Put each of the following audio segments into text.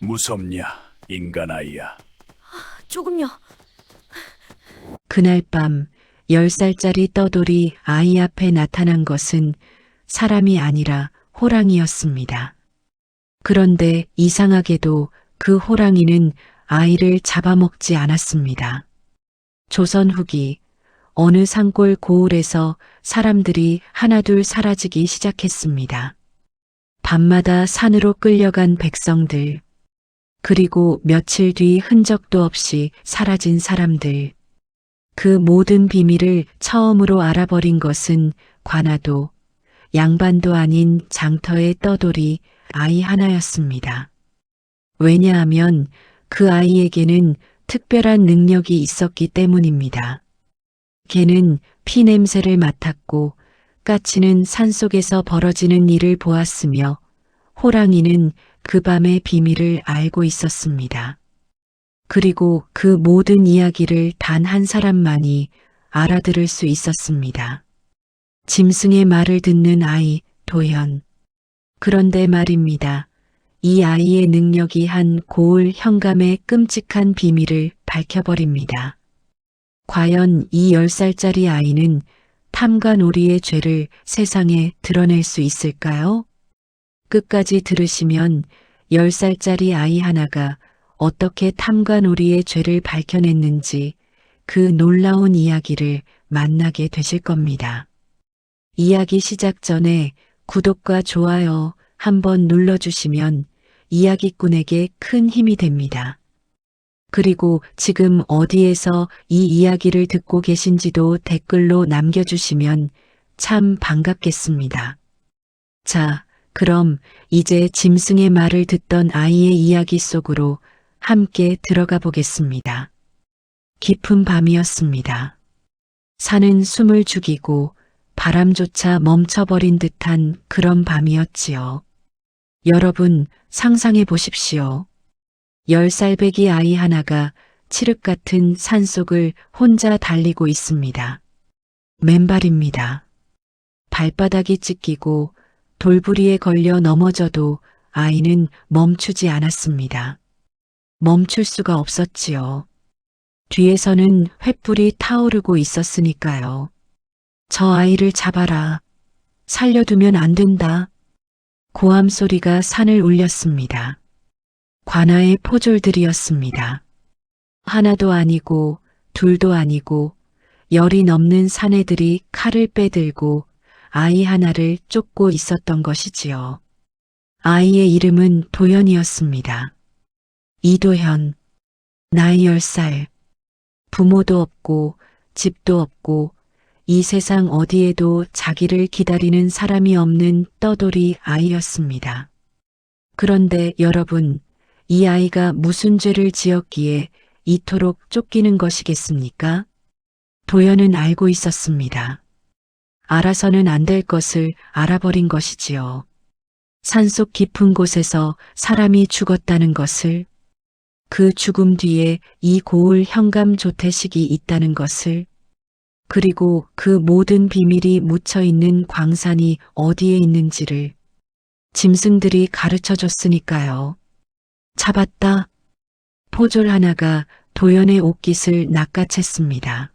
무섭냐, 인간아이야. 조금요. 그날 밤 10살짜리 떠돌이 아이 앞에 나타난 것은 사람이 아니라 호랑이였습니다. 그런데 이상하게도 그 호랑이는 아이를 잡아먹지 않았습니다. 조선 후기 어느 산골 고을에서 사람들이 하나둘 사라지기 시작했습니다. 밤마다 산으로 끌려간 백성들, 그리고 며칠 뒤 흔적도 없이 사라진 사람들. 그 모든 비밀을 처음으로 알아버린 것은 관아도, 양반도 아닌 장터의 떠돌이 아이 하나였습니다. 왜냐하면 그 아이에게는 특별한 능력이 있었기 때문입니다. 개는 피 냄새를 맡았고 까치는 산속에서 벌어지는 일을 보았으며 호랑이는 그 밤의 비밀을 알고 있었습니다. 그리고 그 모든 이야기를 단 한 사람만이 알아들을 수 있었습니다. 짐승의 말을 듣는 아이 도현. 그런데 말입니다. 이 아이의 능력이 한 고을 현감의 끔찍한 비밀을 밝혀버립니다. 과연 이 10살짜리 아이는 탐과 놀이의 죄를 세상에 드러낼 수 있을까요? 끝까지 들으시면 10살짜리 아이 하나가 어떻게 탐과 놀이의 죄를 밝혀냈는지 그 놀라운 이야기를 만나게 되실 겁니다. 이야기 시작 전에 구독과 좋아요 한번 눌러주시면 이야기꾼에게 큰 힘이 됩니다. 그리고 지금 어디에서 이 이야기를 듣고 계신지도 댓글로 남겨주시면 참 반갑겠습니다. 자, 그럼 이제 짐승의 말을 듣던 아이의 이야기 속으로 함께 들어가 보겠습니다. 깊은 밤이었습니다. 산은 숨을 죽이고 바람조차 멈춰버린 듯한 그런 밤이었지요. 여러분 상상해 보십시오. 10살배기 아이 하나가 칠흑 같은 산속을 혼자 달리고 있습니다. 맨발입니다. 발바닥이 찢기고 돌부리에 걸려 넘어져도 아이는 멈추지 않았습니다. 멈출 수가 없었지요. 뒤에서는 횃불이 타오르고 있었으니까요. 저 아이를 잡아라. 살려두면 안 된다. 고함 소리가 산을 울렸습니다. 관아의 포졸들이었습니다. 하나도 아니고 둘도 아니고 10이 넘는 사내들이 칼을 빼들고 아이 하나를 쫓고 있었던 것이지요. 아이의 이름은 도현이었습니다. 이도현, 나이 10살, 부모도 없고 집도 없고 이 세상 어디에도 자기를 기다리는 사람이 없는 떠돌이 아이였습니다. 그런데 여러분, 이 아이가 무슨 죄를 지었기에 이토록 쫓기는 것이겠습니까? 도현은 알고 있었습니다. 알아서는 안 될 것을 알아버린 것이지요. 산속 깊은 곳에서 사람이 죽었다는 것을, 그 죽음 뒤에 이 고을 현감 조태식이 있다는 것을, 그리고 그 모든 비밀이 묻혀 있는 광산이 어디에 있는지를 짐승들이 가르쳐 줬으니까요. 잡았다. 포졸 하나가 도연의 옷깃을 낚아챘습니다.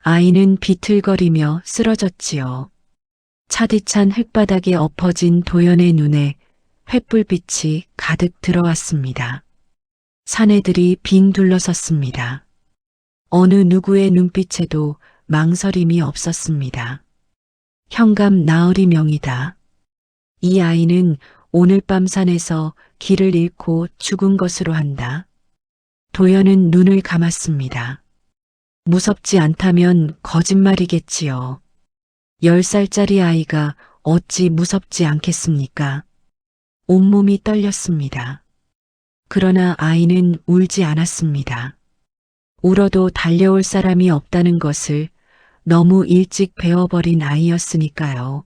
아이는 비틀거리며 쓰러졌지요. 차디찬 흙바닥에 엎어진 도연의 눈에 횃불빛이 가득 들어왔습니다. 사내들이 빙 둘러섰습니다. 어느 누구의 눈빛에도 망설임이 없었습니다. 현감 나으리 명이다. 이 아이는 오늘 밤 산에서 길을 잃고 죽은 것으로 한다. 도연은 눈을 감았습니다. 무섭지 않다면 거짓말이겠지요. 10살짜리 아이가 어찌 무섭지 않겠습니까? 온몸이 떨렸습니다. 그러나 아이는 울지 않았습니다. 울어도 달려올 사람이 없다는 것을 너무 일찍 배워버린 아이였으니까요.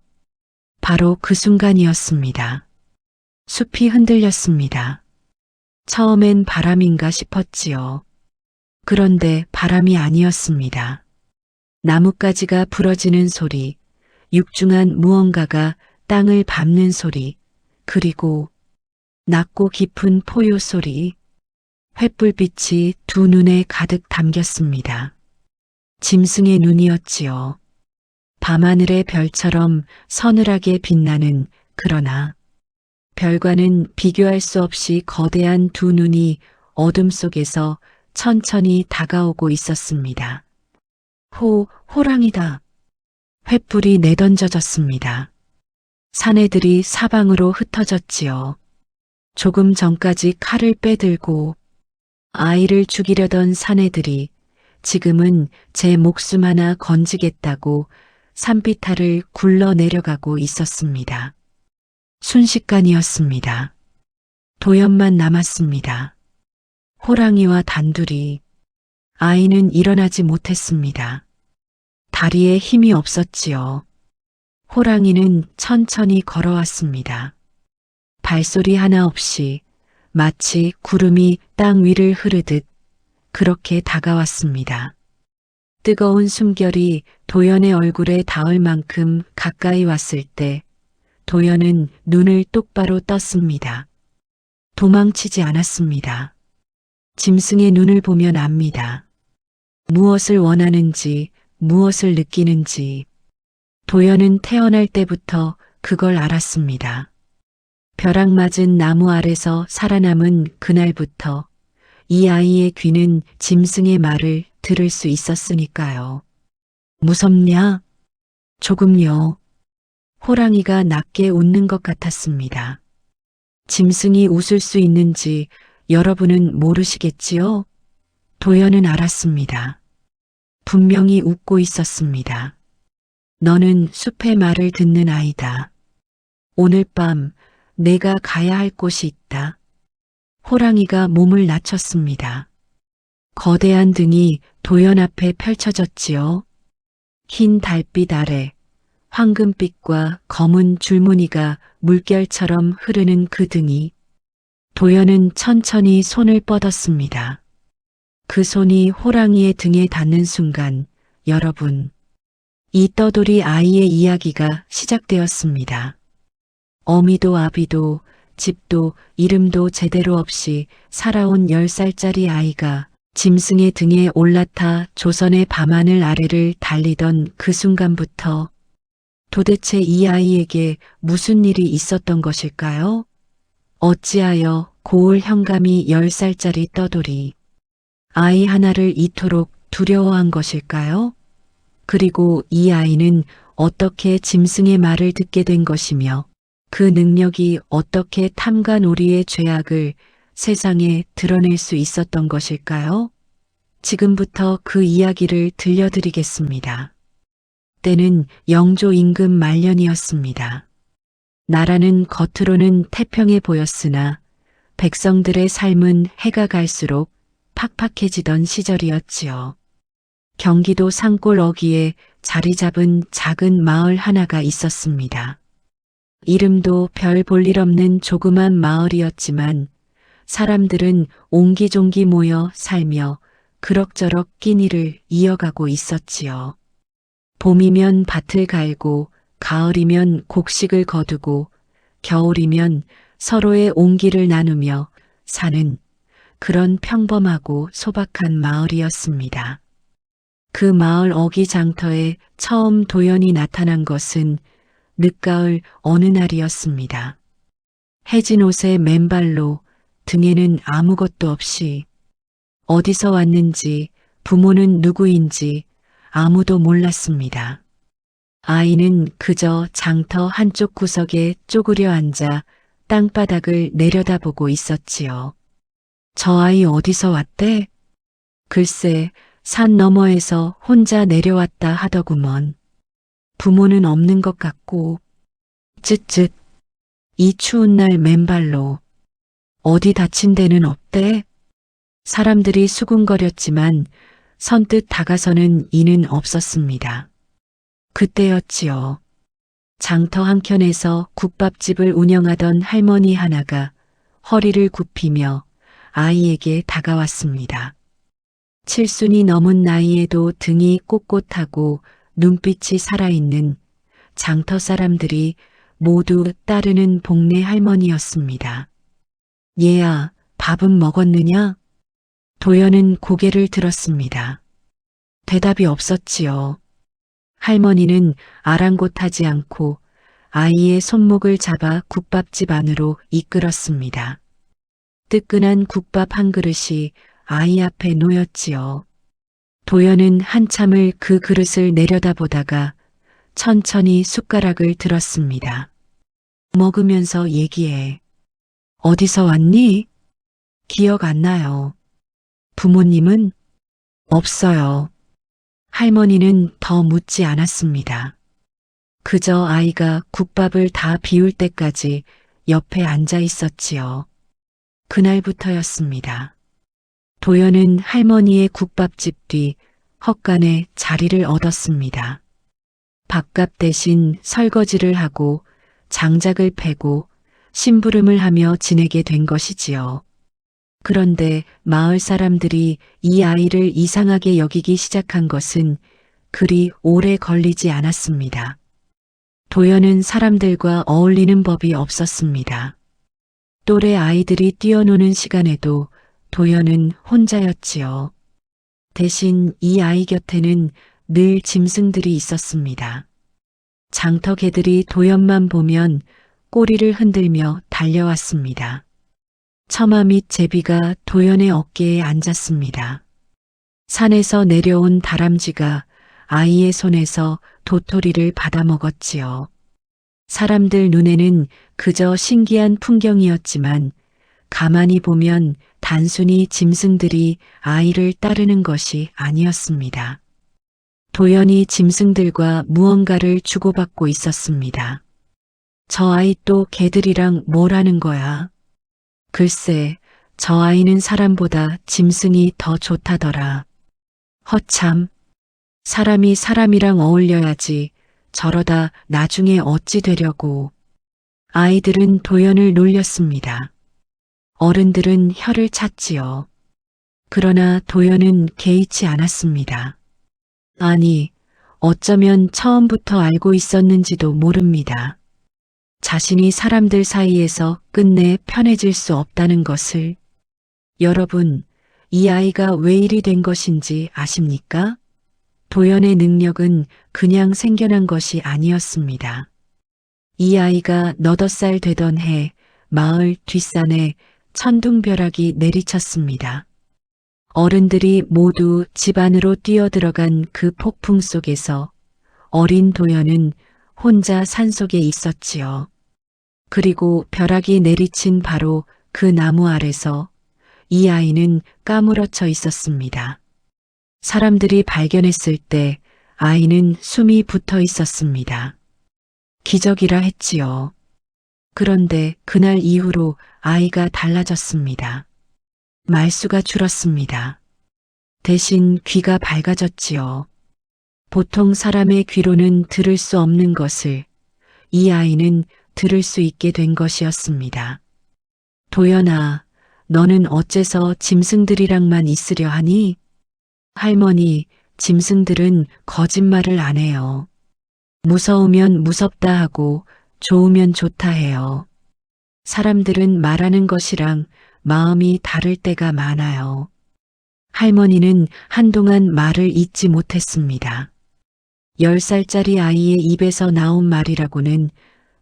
바로 그 순간이었습니다. 숲이 흔들렸습니다. 처음엔 바람인가 싶었지요. 그런데 바람이 아니었습니다. 나뭇가지가 부러지는 소리, 육중한 무언가가 땅을 밟는 소리, 그리고 낮고 깊은 포효 소리, 횃불빛이 두 눈에 가득 담겼습니다. 짐승의 눈이었지요. 밤하늘의 별처럼 서늘하게 빛나는, 그러나 별과는 비교할 수 없이 거대한 두 눈이 어둠 속에서 천천히 다가오고 있었습니다. 호랑이다. 횃불이 내던져졌습니다. 사내들이 사방으로 흩어졌지요. 조금 전까지 칼을 빼들고 아이를 죽이려던 사내들이 지금은 제 목숨 하나 건지겠다고 산비탈을 굴러 내려가고 있었습니다. 순식간이었습니다. 도연만 남았습니다. 호랑이와 단둘이. 아이는 일어나지 못했습니다. 다리에 힘이 없었지요. 호랑이는 천천히 걸어왔습니다. 발소리 하나 없이 마치 구름이 땅 위를 흐르듯 그렇게 다가왔습니다. 뜨거운 숨결이 도연의 얼굴에 닿을 만큼 가까이 왔을 때 도연은 눈을 똑바로 떴습니다. 도망치지 않았습니다. 짐승의 눈을 보면 압니다. 무엇을 원하는지, 무엇을 느끼는지. 도연은 태어날 때부터 그걸 알았습니다. 벼락 맞은 나무 아래서 살아남은 그날부터 이 아이의 귀는 짐승의 말을 들을 수 있었으니까요. 무섭냐? 조금요. 호랑이가 낮게 웃는 것 같았습니다. 짐승이 웃을 수 있는지 여러분은 모르시겠지요? 도연은 알았습니다. 분명히 웃고 있었습니다. 너는 숲의 말을 듣는 아이다. 오늘 밤 내가 가야 할 곳이 있다. 호랑이가 몸을 낮췄습니다. 거대한 등이 도연 앞에 펼쳐졌지요. 흰 달빛 아래 황금빛과 검은 줄무늬가 물결처럼 흐르는 그 등이. 도연은 천천히 손을 뻗었습니다. 그 손이 호랑이의 등에 닿는 순간 여러분, 이 떠돌이 아이의 이야기가 시작되었습니다. 어미도 아비도 집도 이름도 제대로 없이 살아온 10살짜리 아이가 짐승의 등에 올라타 조선의 밤하늘 아래를 달리던 그 순간부터 도대체 이 아이에게 무슨 일이 있었던 것일까요? 어찌하여 고을 현감이 10살짜리 떠돌이 아이 하나를 이토록 두려워한 것일까요? 그리고 이 아이는 어떻게 짐승의 말을 듣게 된 것이며 그 능력이 어떻게 탐관오리의 죄악을 세상에 드러낼 수 있었던 것일까요? 지금부터 그 이야기를 들려드리겠습니다. 때는 영조 임금 말년이었습니다. 나라는 겉으로는 태평해 보였으나 백성들의 삶은 해가 갈수록 팍팍해지던 시절이었지요. 경기도 산골 어귀에 자리 잡은 작은 마을 하나가 있었습니다. 이름도 별 볼 일 없는 조그만 마을이었지만 사람들은 옹기종기 모여 살며 그럭저럭 끼니를 이어가고 있었지요. 봄이면 밭을 갈고 가을이면 곡식을 거두고 겨울이면 서로의 온기를 나누며 사는 그런 평범하고 소박한 마을이었습니다. 그 마을 어귀 장터에 처음 도연이 나타난 것은 늦가을 어느 날이었습니다. 해진 옷에 맨발로 등에는 아무것도 없이 어디서 왔는지 부모는 누구인지 아무도 몰랐습니다. 아이는 그저 장터 한쪽 구석에 쪼그려 앉아 땅바닥을 내려다보고 있었지요. 저 아이 어디서 왔대? 글쎄 산 너머에서 혼자 내려왔다 하더구먼. 부모는 없는 것 같고 쯧쯧 이 추운 날 맨발로 어디 다친 데는 없대? 사람들이 수군거렸지만 선뜻 다가서는 이는 없었습니다. 그때였지요. 장터 한켠에서 국밥집을 운영하던 할머니 하나가 허리를 굽히며 아이에게 다가왔습니다. 칠순이 넘은 나이에도 등이 꼿꼿하고 눈빛이 살아있는 장터 사람들이 모두 따르는 복내 할머니였습니다. 얘야, 밥은 먹었느냐? 도연은 고개를 들었습니다. 대답이 없었지요. 할머니는 아랑곳하지 않고 아이의 손목을 잡아 국밥집 안으로 이끌었습니다. 뜨끈한 국밥 한 그릇이 아이 앞에 놓였지요. 도연은 한참을 그 그릇을 내려다보다가 천천히 숟가락을 들었습니다. 먹으면서 얘기해. 어디서 왔니? 기억 안 나요. 부모님은? 없어요. 할머니는 더 묻지 않았습니다. 그저 아이가 국밥을 다 비울 때까지 옆에 앉아 있었지요. 그날부터였습니다. 도연은 할머니의 국밥집 뒤 헛간에 자리를 얻었습니다. 밥값 대신 설거지를 하고 장작을 패고 심부름을 하며 지내게 된 것이지요. 그런데 마을 사람들이 이 아이를 이상하게 여기기 시작한 것은 그리 오래 걸리지 않았습니다. 도연은 사람들과 어울리는 법이 없었습니다. 또래 아이들이 뛰어노는 시간에도 도연은 혼자였지요. 대신 이 아이 곁에는 늘 짐승들이 있었습니다. 장터개들이 도연만 보면 꼬리를 흔들며 달려왔습니다. 처마 및 제비가 도연의 어깨에 앉았습니다. 산에서 내려온 다람쥐가 아이의 손에서 도토리를 받아먹었지요. 사람들 눈에는 그저 신기한 풍경이었지만 가만히 보면 단순히 짐승들이 아이를 따르는 것이 아니었습니다. 도연이 짐승들과 무언가를 주고받고 있었습니다. 저 아이 또 개들이랑 뭘 하는 거야? 글쎄, 저 아이는 사람보다 짐승이 더 좋다더라. 허참, 사람이 사람이랑 어울려야지 저러다 나중에 어찌 되려고. 아이들은 도연을 놀렸습니다. 어른들은 혀를 찼지요. 그러나 도연은 개의치 않았습니다. 아니, 어쩌면 처음부터 알고 있었는지도 모릅니다. 자신이 사람들 사이에서 끝내 편해질 수 없다는 것을. 여러분, 이 아이가 왜 이리 된 것인지 아십니까? 도연의 능력은 그냥 생겨난 것이 아니었습니다. 이 아이가 8살 되던 해 마을 뒷산에 천둥벼락이 내리쳤습니다. 어른들이 모두 집 안으로 뛰어들어간 그 폭풍 속에서 어린 도연은 혼자 산속에 있었지요. 그리고 벼락이 내리친 바로 그 나무 아래서 이 아이는 까무러쳐 있었습니다. 사람들이 발견했을 때 아이는 숨이 붙어 있었습니다. 기적이라 했지요. 그런데 그날 이후로 아이가 달라졌습니다. 말수가 줄었습니다. 대신 귀가 밝아졌지요. 보통 사람의 귀로는 들을 수 없는 것을 이 아이는 들을 수 있게 된 것이었습니다. 도연아, 너는 어째서 짐승들이랑만 있으려 하니? 할머니, 짐승들은 거짓말을 안 해요. 무서우면 무섭다 하고 좋으면 좋다 해요. 사람들은 말하는 것이랑 마음이 다를 때가 많아요. 할머니는 한동안 말을 잇지 못했습니다. 10살짜리 아이의 입에서 나온 말이라고는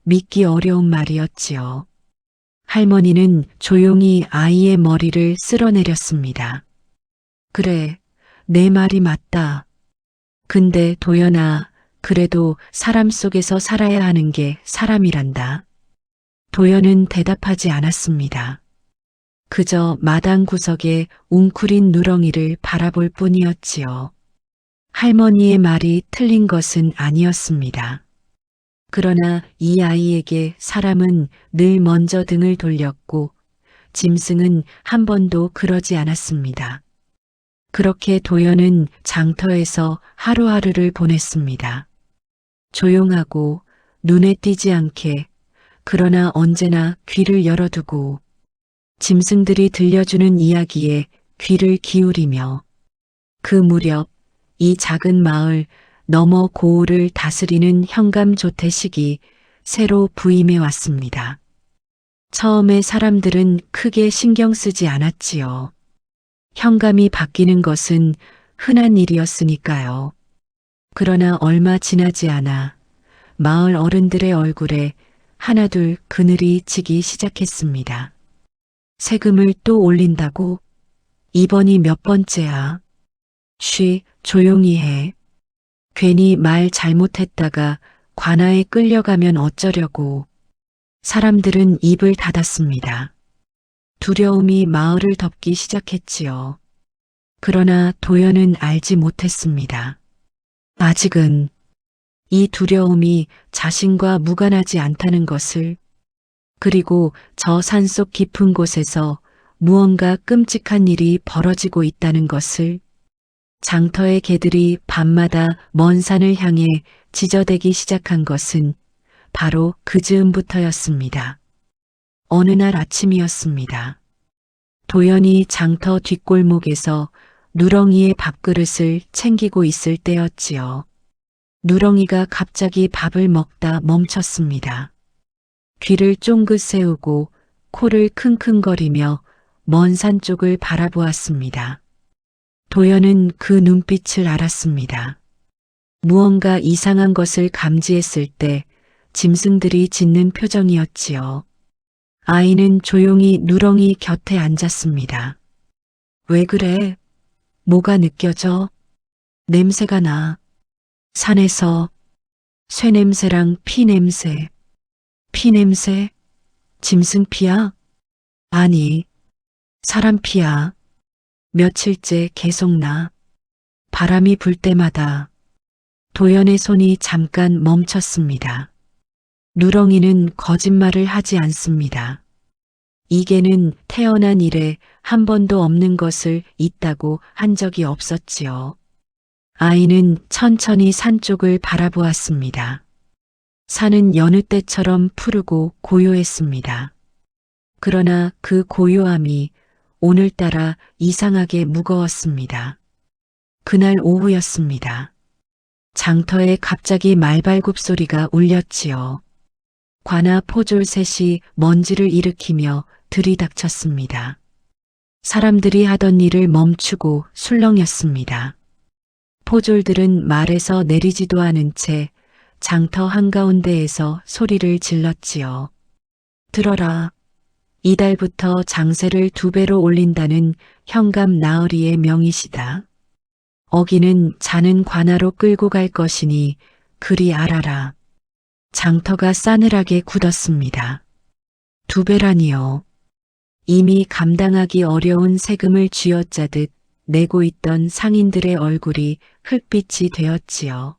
믿기 어려운 말이었지요. 할머니는 조용히 아이의 머리를 쓸어내렸습니다. 그래, 내 말이 맞다. 근데 도연아, 그래도 사람 속에서 살아야 하는 게 사람이란다. 도연은 대답하지 않았습니다. 그저 마당 구석에 웅크린 누렁이를 바라볼 뿐이었지요. 할머니의 말이 틀린 것은 아니었습니다. 그러나 이 아이에게 사람은 늘 먼저 등을 돌렸고 짐승은 한 번도 그러지 않았습니다. 그렇게 도연은 장터에서 하루하루를 보냈습니다. 조용하고 눈에 띄지 않게, 그러나 언제나 귀를 열어두고 짐승들이 들려주는 이야기에 귀를 기울이며 그 무렵 이 작은 마을 너머 고을을 다스리는 현감조태식이 새로 부임해 왔습니다. 처음에 사람들은 크게 신경 쓰지 않았지요. 현감이 바뀌는 것은 흔한 일이었으니까요. 그러나 얼마 지나지 않아 마을 어른들의 얼굴에 하나둘 그늘이 지기 시작했습니다. 세금을 또 올린다고? 이번이 몇 번째야? 쉬, 조용히 해. 괜히 말 잘못했다가 관아에 끌려가면 어쩌려고. 사람들은 입을 닫았습니다. 두려움이 마을을 덮기 시작했지요. 그러나 도연은 알지 못했습니다. 아직은 이 두려움이 자신과 무관하지 않다는 것을, 그리고 저 산속 깊은 곳에서 무언가 끔찍한 일이 벌어지고 있다는 것을, 장터의 개들이 밤마다 먼 산을 향해 지저대기 시작한 것은 바로 그 즈음부터였습니다. 어느 날 아침이었습니다. 도연이 장터 뒷골목에서 누렁이의 밥그릇을 챙기고 있을 때였지요. 누렁이가 갑자기 밥을 먹다 멈췄습니다. 귀를 쫑긋 세우고 코를 킁킁거리며 먼 산 쪽을 바라보았습니다. 도연은 그 눈빛을 알았습니다. 무언가 이상한 것을 감지했을 때 짐승들이 짖는 표정이었지요. 아이는 조용히 누렁이 곁에 앉았습니다. 왜 그래? 뭐가 느껴져? 냄새가 나. 산에서 쇠냄새랑 피냄새. 피냄새? 짐승 피야? 아니, 사람 피야. 며칠째 계속 나. 바람이 불 때마다. 도연의 손이 잠깐 멈췄습니다. 누렁이는 거짓말을 하지 않습니다. 이게는 태어난 이래 한 번도 없는 것을 있다고 한 적이 없었지요. 아이는 천천히 산 쪽을 바라보았습니다. 산은 여느 때처럼 푸르고 고요했습니다. 그러나 그 고요함이 오늘따라 이상하게 무거웠습니다. 그날 오후였습니다. 장터에 갑자기 말발굽 소리가 울렸지요. 관아 포졸 셋이 먼지를 일으키며 들이닥쳤습니다. 사람들이 하던 일을 멈추고 술렁였습니다. 포졸들은 말에서 내리지도 않은 채 장터 한가운데에서 소리를 질렀지요. 들어라. 이달부터 장세를 2배로 올린다는 현감 나으리의 명이시다. 어기는 자는 관아로 끌고 갈 것이니 그리 알아라. 장터가 싸늘하게 굳었습니다. 2배라니요. 이미 감당하기 어려운 세금을 쥐어짜듯 내고 있던 상인들의 얼굴이 흙빛이 되었지요.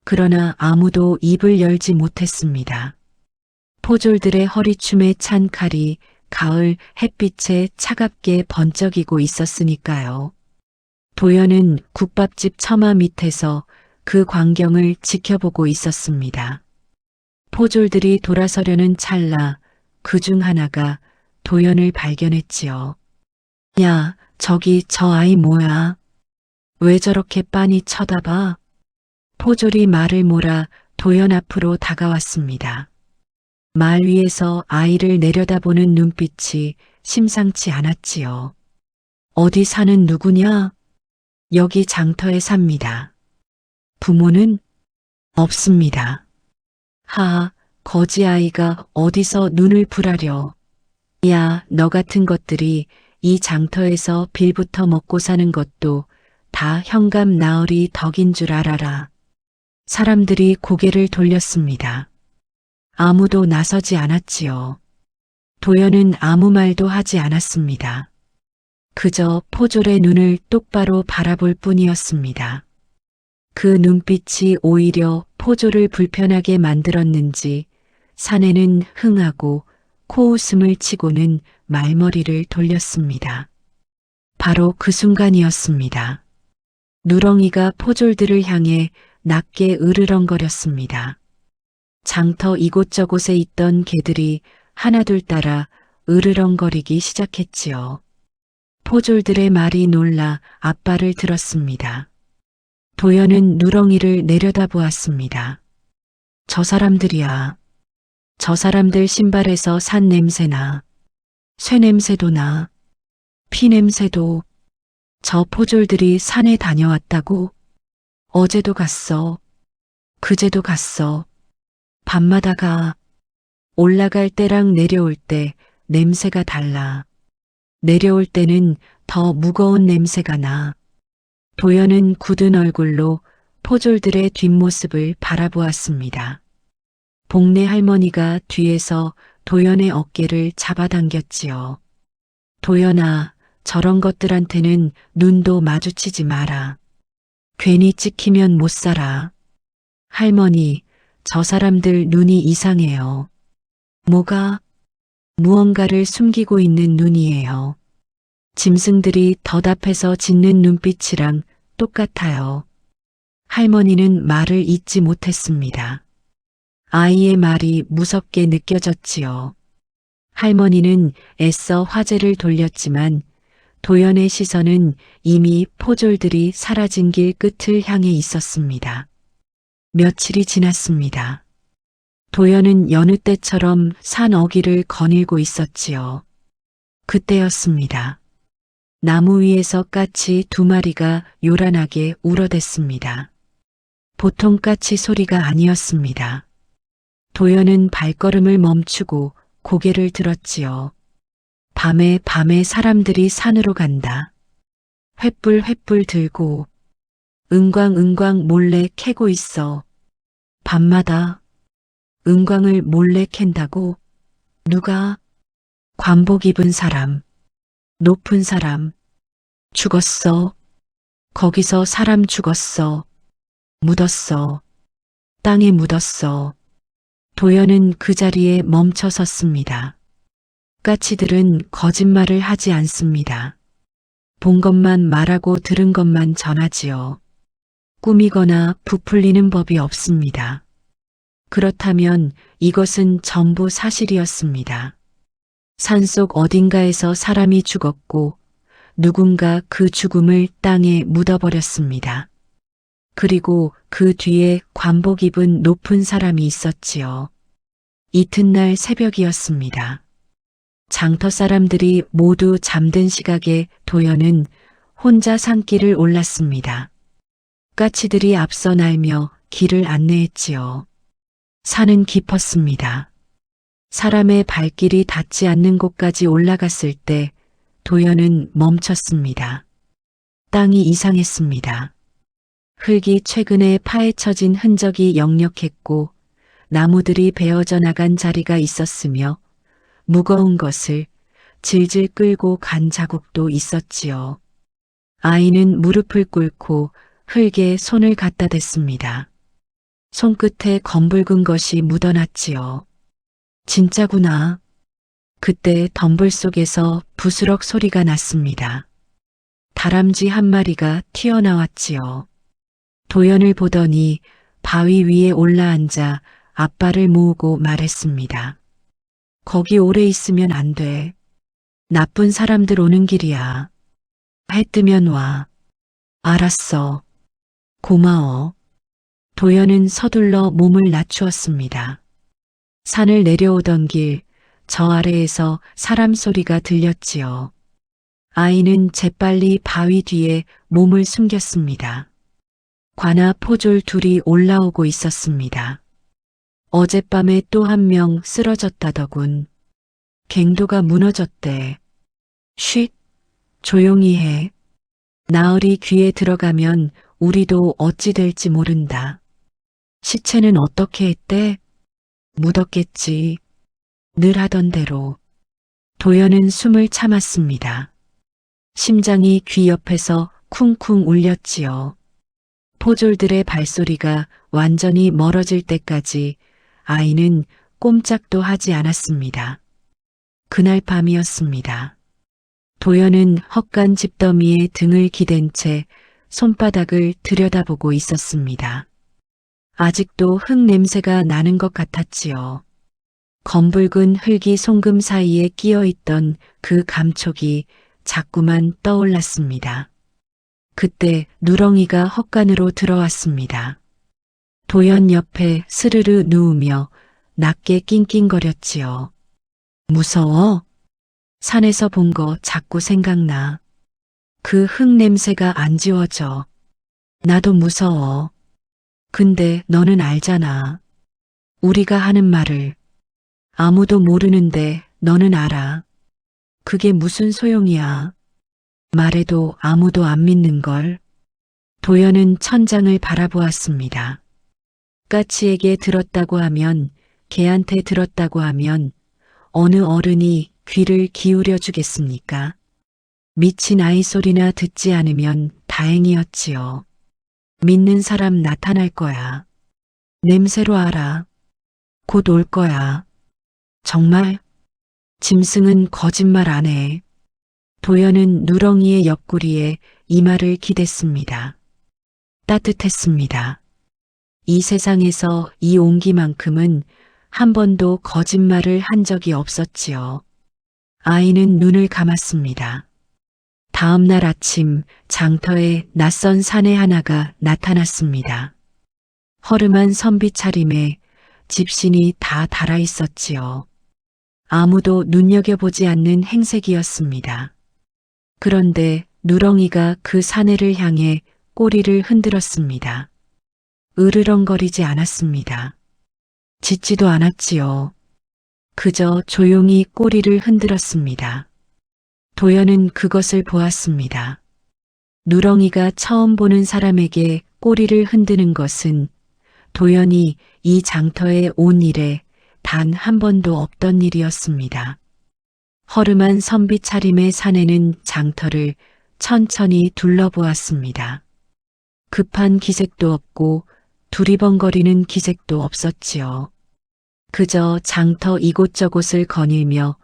그러나 아무도 입을 열지 못했습니다. 포졸들의 허리춤에 찬 칼이 가을 햇빛에 차갑게 번쩍이고 있었으니까요. 도연은 국밥집 처마 밑에서 그 광경을 지켜보고 있었습니다. 포졸들이 돌아서려는 찰나 그중 하나가 도연을 발견했지요. 야, 저기 저 아이 뭐야? 왜 저렇게 빤히 쳐다봐? 포졸이 말을 몰아 도연 앞으로 다가왔습니다. 말 위에서 아이를 내려다보는 눈빛이 심상치 않았지요. 어디 사는 누구냐? 여기 장터에 삽니다. 부모는? 없습니다. 하하, 거지 아이가 어디서 눈을 부라려. 야, 너 같은 것들이 이 장터에서 빌부터 먹고 사는 것도 다 현감 나으리 덕인 줄 알아라. 사람들이 고개를 돌렸습니다. 아무도 나서지 않았지요. 도연은 아무 말도 하지 않았습니다. 그저 포졸의 눈을 똑바로 바라볼 뿐이었습니다. 그 눈빛이 오히려 포졸을 불편하게 만들었는지 사내는 흥하고 코웃음을 치고는 말머리를 돌렸습니다. 바로 그 순간이었습니다. 누렁이가 포졸들을 향해 낮게 으르렁거렸습니다. 장터 이곳저곳에 있던 개들이 하나둘 따라 으르렁거리기 시작했지요. 포졸들의 말이 놀라 앞발을 들었습니다. 도연은 누렁이를 내려다보았습니다. 저 사람들이야. 저 사람들 신발에서 산 냄새나, 쇠 냄새도 나, 피 냄새도. 저 포졸들이 산에 다녀왔다고? 어제도 갔어. 그제도 갔어. 밤마다 가. 올라갈 때랑 내려올 때 냄새가 달라. 내려올 때는 더 무거운 냄새가 나. 도연은 굳은 얼굴로 포졸들의 뒷모습을 바라보았습니다. 복내 할머니가 뒤에서 도연의 어깨를 잡아당겼지요. 도연아, 저런 것들한테는 눈도 마주치지 마라. 괜히 찍히면 못 살아. 할머니, 저 사람들 눈이 이상해요. 뭐가? 무언가를 숨기고 있는 눈이에요. 짐승들이 덧앞에서 짓는 눈빛이랑 똑같아요. 할머니는 말을 잇지 못했습니다. 아이의 말이 무섭게 느껴졌지요. 할머니는 애써 화제를 돌렸지만 도연의 시선은 이미 포졸들이 사라진 길 끝을 향해 있었습니다. 며칠이 지났습니다. 도연은 여느 때처럼 산 어귀를 거닐고 있었지요. 그때였습니다. 나무 위에서 까치 2마리가 요란하게 울어댔습니다. 보통 까치 소리가 아니었습니다. 도연은 발걸음을 멈추고 고개를 들었지요. 밤에 사람들이 산으로 간다. 횃불 들고 은광 몰래 캐고 있어. 밤마다 은광을 몰래 캔다고? 누가? 관복 입은 사람, 높은 사람. 죽었어. 거기서 사람 죽었어. 묻었어. 땅에 묻었어. 도연은 그 자리에 멈춰 섰습니다. 까치들은 거짓말을 하지 않습니다. 본 것만 말하고 들은 것만 전하지요. 꾸미거나 부풀리는 법이 없습니다. 그렇다면 이것은 전부 사실이었습니다. 산속 어딘가에서 사람이 죽었고 누군가 그 죽음을 땅에 묻어버렸습니다. 그리고 그 뒤에 관복 입은 높은 사람이 있었지요. 이튿날 새벽이었습니다. 장터 사람들이 모두 잠든 시각에 도연은 혼자 산길을 올랐습니다. 까치들이 앞서 날며 길을 안내했지요. 산은 깊었습니다. 사람의 발길이 닿지 않는 곳까지 올라갔을 때 도연은 멈췄습니다. 땅이 이상했습니다. 흙이 최근에 파헤쳐진 흔적이 역력했고 나무들이 베어져 나간 자리가 있었으며 무거운 것을 질질 끌고 간 자국도 있었지요. 아이는 무릎을 꿇고 흙에 손을 갖다 댔습니다. 손끝에 검붉은 것이 묻어났지요. 진짜구나. 그때 덤불 속에서 부스럭 소리가 났습니다. 다람쥐 한 마리가 튀어나왔지요. 도연을 보더니 바위 위에 올라앉아 앞발을 모으고 말했습니다. 거기 오래 있으면 안 돼. 나쁜 사람들 오는 길이야. 해 뜨면 와. 알았어. 고마워. 도연은 서둘러 몸을 낮추었습니다. 산을 내려오던 길, 저 아래에서 사람 소리가 들렸지요. 아이는 재빨리 바위 뒤에 몸을 숨겼습니다. 관아 포졸 둘이 올라오고 있었습니다. 어젯밤에 또 한 명 쓰러졌다더군. 갱도가 무너졌대. 쉿, 조용히 해. 나으리 귀에 들어가면 우리도 어찌 될지 모른다. 시체는 어떻게 했대? 묻었겠지. 늘 하던 대로. 도연은 숨을 참았습니다. 심장이 귀 옆에서 쿵쿵 울렸지요. 포졸들의 발소리가 완전히 멀어질 때까지 아이는 꼼짝도 하지 않았습니다. 그날 밤이었습니다. 도연은 헛간 집더미에 등을 기댄 채 손바닥을 들여다보고 있었습니다. 아직도 흙 냄새가 나는 것 같았지요. 검붉은 흙이 송금 사이에 끼어 있던 그 감촉이 자꾸만 떠올랐습니다. 그때 누렁이가 헛간으로 들어왔습니다. 도연 옆에 스르르 누우며 낮게 낑낑거렸지요. 무서워? 산에서 본 거 자꾸 생각나. 그 흙 냄새가 안 지워져. 나도 무서워. 근데 너는 알잖아. 우리가 하는 말을. 아무도 모르는데 너는 알아. 그게 무슨 소용이야. 말해도 아무도 안 믿는걸. 도연은 천장을 바라보았습니다. 까치에게 들었다고 하면, 개한테 들었다고 하면 어느 어른이 귀를 기울여 주겠습니까? 미친 아이 소리나 듣지 않으면 다행이었지요. 믿는 사람 나타날 거야. 냄새로 알아. 곧 올 거야. 정말? 짐승은 거짓말 안 해. 도연은 누렁이의 옆구리에 이마를 기댔습니다. 따뜻했습니다. 이 세상에서 이 온기만큼은 한 번도 거짓말을 한 적이 없었지요. 아이는 눈을 감았습니다. 다음 날 아침 장터에 낯선 사내 하나가 나타났습니다. 허름한 선비 차림에 집신이 다 달아 있었지요. 아무도 눈여겨보지 않는 행색이었습니다. 그런데 누렁이가 그 사내를 향해 꼬리를 흔들었습니다. 으르렁거리지 않았습니다. 짖지도 않았지요. 그저 조용히 꼬리를 흔들었습니다. 도연은 그것을 보았습니다. 누렁이가 처음 보는 사람에게 꼬리를 흔드는 것은 도연이 이 장터에 온 일에 단 한 번도 없던 일이었습니다. 허름한 선비 차림의 사내는 장터를 천천히 둘러보았습니다. 급한 기색도 없고 두리번거리는 기색도 없었지요. 그저 장터 이곳저곳을 거닐며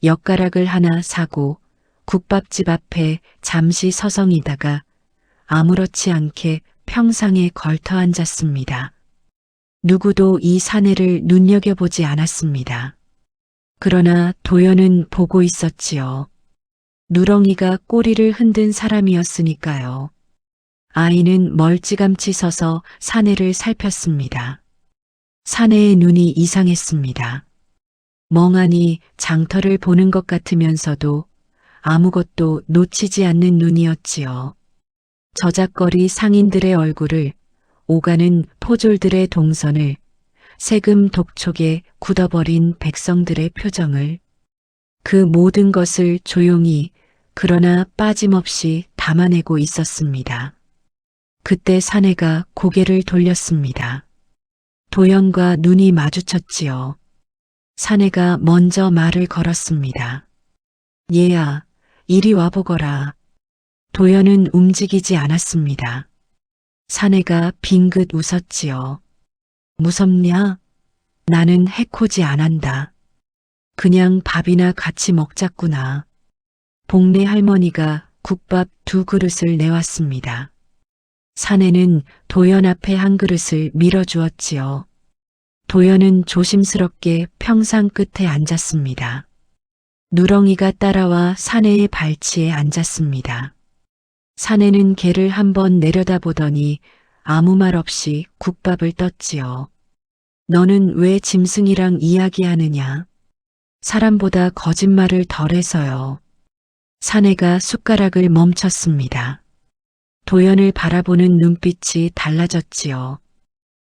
엿가락을 하나 사고 국밥집 앞에 잠시 서성이다가 아무렇지 않게 평상에 걸터 앉았습니다. 누구도 이 사내를 눈여겨보지 않았습니다. 그러나 도연은 보고 있었지요. 누렁이가 꼬리를 흔든 사람이었으니까요. 아이는 멀찌감치 서서 사내를 살폈습니다. 사내의 눈이 이상했습니다. 멍하니 장터를 보는 것 같으면서도 아무것도 놓치지 않는 눈이었지요. 저작거리 상인들의 얼굴을, 오가는 포졸들의 동선을, 세금 독촉에 굳어버린 백성들의 표정을, 그 모든 것을 조용히 그러나 빠짐없이 담아내고 있었습니다. 그때 사내가 고개를 돌렸습니다. 도연과 눈이 마주쳤지요. 사내가 먼저 말을 걸었습니다. 얘야, 이리 와보거라. 도연은 움직이지 않았습니다. 사내가 빙긋 웃었지요. 무섭냐? 나는 해코지 안 한다. 그냥 밥이나 같이 먹자꾸나. 복내 할머니가 국밥 2그릇을 내왔습니다. 사내는 도연 앞에 한 그릇을 밀어주었지요. 도연은 조심스럽게 평상 끝에 앉았습니다. 누렁이가 따라와 사내의 발치에 앉았습니다. 사내는 걔를 한번 내려다보더니 아무 말 없이 국밥을 떴지요. 너는 왜 짐승이랑 이야기하느냐? 사람보다 거짓말을 덜해서요. 사내가 숟가락을 멈췄습니다. 도연을 바라보는 눈빛이 달라졌지요.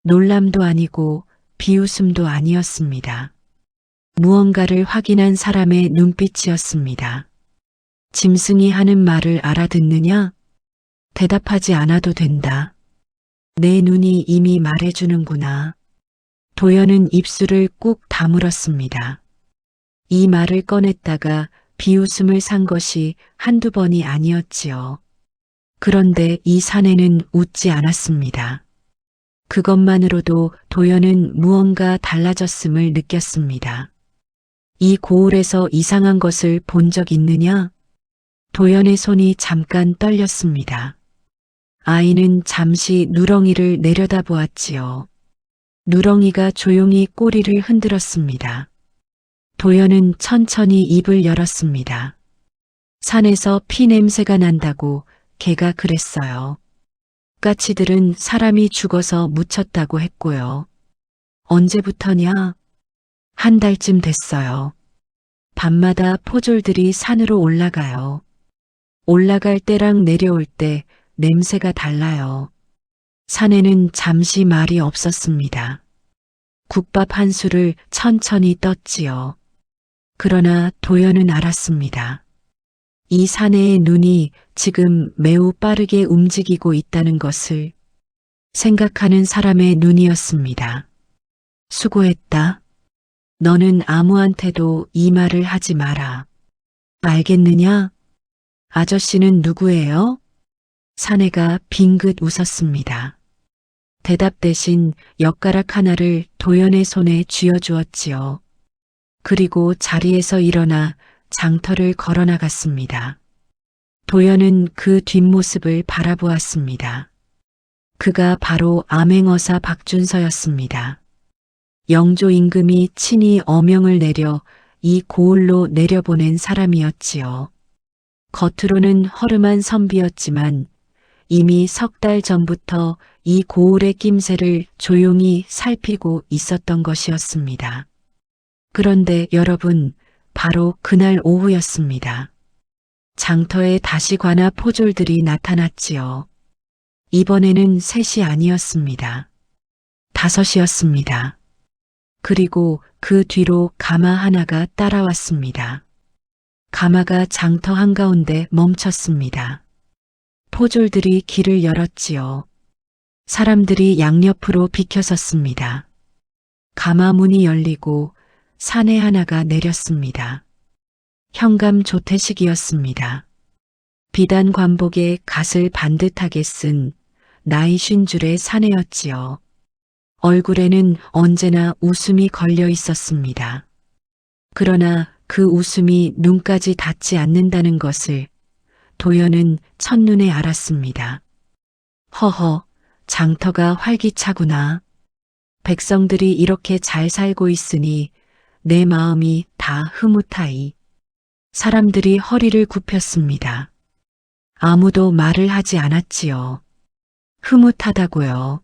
놀람도 아니고 비웃음도 아니었습니다. 무언가를 확인한 사람의 눈빛이었습니다. 짐승이 하는 말을 알아듣느냐? 대답하지 않아도 된다. 내 눈이 이미 말해주는구나. 도연은 입술을 꾹 다물었습니다. 이 말을 꺼냈다가 비웃음을 산 것이 한두 번이 아니었지요. 그런데 이 사내는 웃지 않았습니다. 그것만으로도 도연은 무언가 달라졌음을 느꼈습니다. 이 고을에서 이상한 것을 본 적 있느냐? 도연의 손이 잠깐 떨렸습니다. 아이는 잠시 누렁이를 내려다보았지요. 누렁이가 조용히 꼬리를 흔들었습니다. 도연은 천천히 입을 열었습니다. 산에서 피 냄새가 난다고 개가 그랬어요. 까치들은 사람이 죽어서 묻혔다고 했고요. 언제부터냐? 한 달쯤 됐어요. 밤마다 포졸들이 산으로 올라가요. 올라갈 때랑 내려올 때 냄새가 달라요. 산에는 잠시 말이 없었습니다. 국밥 한 술을 천천히 떴지요. 그러나 도연은 알았습니다. 이 사내의 눈이 지금 매우 빠르게 움직이고 있다는 것을 생각하는 사람의 눈이었습니다. 수고했다. 너는 아무한테도 이 말을 하지 마라. 알겠느냐? 아저씨는 누구예요? 사내가 빙긋 웃었습니다. 대답 대신 엿가락 하나를 도연의 손에 쥐어주었지요. 그리고 자리에서 일어나 장터를 걸어나갔습니다. 도연은 그 뒷모습을 바라보았습니다. 그가 바로 암행어사 박준서였습니다. 영조 임금이 친히 어명을 내려 이 고을로 내려보낸 사람이었지요. 겉으로는 허름한 선비였지만 이미 석 달 전부터 이 고을의 낌새를 조용히 살피고 있었던 것이었습니다. 그런데 여러분, 바로 그날 오후였습니다. 장터에 다시 관아 포졸들이 나타났지요. 이번에는 셋이 아니었습니다. 다섯이었습니다. 그리고 그 뒤로 가마 하나가 따라왔습니다. 가마가 장터 한가운데 멈췄습니다. 포졸들이 길을 열었지요. 사람들이 양옆으로 비켜섰습니다. 가마 문이 열리고 사내 하나가 내렸습니다. 현감 조태식이었습니다. 비단 관복에 갓을 반듯하게 쓴 나이 50줄의 사내였지요. 얼굴에는 언제나 웃음이 걸려 있었습니다. 그러나 그 웃음이 눈까지 닿지 않는다는 것을 도연은 첫눈에 알았습니다. 허허, 장터가 활기차구나. 백성들이 이렇게 잘 살고 있으니 내 마음이 다 흐뭇하이. 사람들이 허리를 굽혔습니다. 아무도 말을 하지 않았지요. 흐뭇하다고요.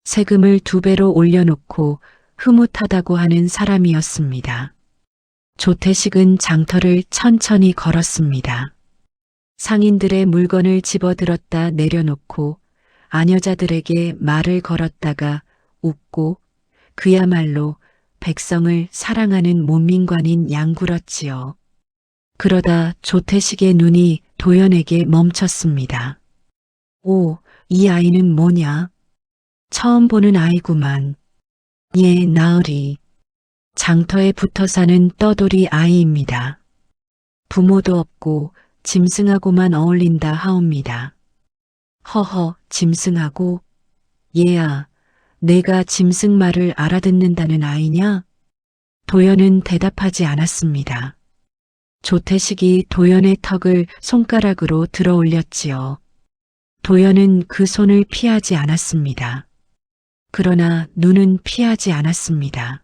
세금을 2배로 올려놓고 흐뭇하다고 하는 사람이었습니다. 조태식은 장터를 천천히 걸었습니다. 상인들의 물건을 집어들었다 내려놓고 아녀자들에게 말을 걸었다가 웃고 그야말로 백성을 사랑하는 문민관인 양굴었지요. 그러다 조태식의 눈이 도연에게 멈췄습니다. 오, 이 아이는 뭐냐? 처음 보는 아이구만. 예, 나으리. 장터에 붙어 사는 떠돌이 아이입니다. 부모도 없고 짐승하고만 어울린다 하옵니다. 허허, 짐승하고? 얘야, 내가 짐승 말을 알아듣는다는 아이냐? 도연은 대답하지 않았습니다. 조태식이 도연의 턱을 손가락으로 들어 올렸지요. 도연은 그 손을 피하지 않았습니다. 그러나 눈은 피하지 않았습니다.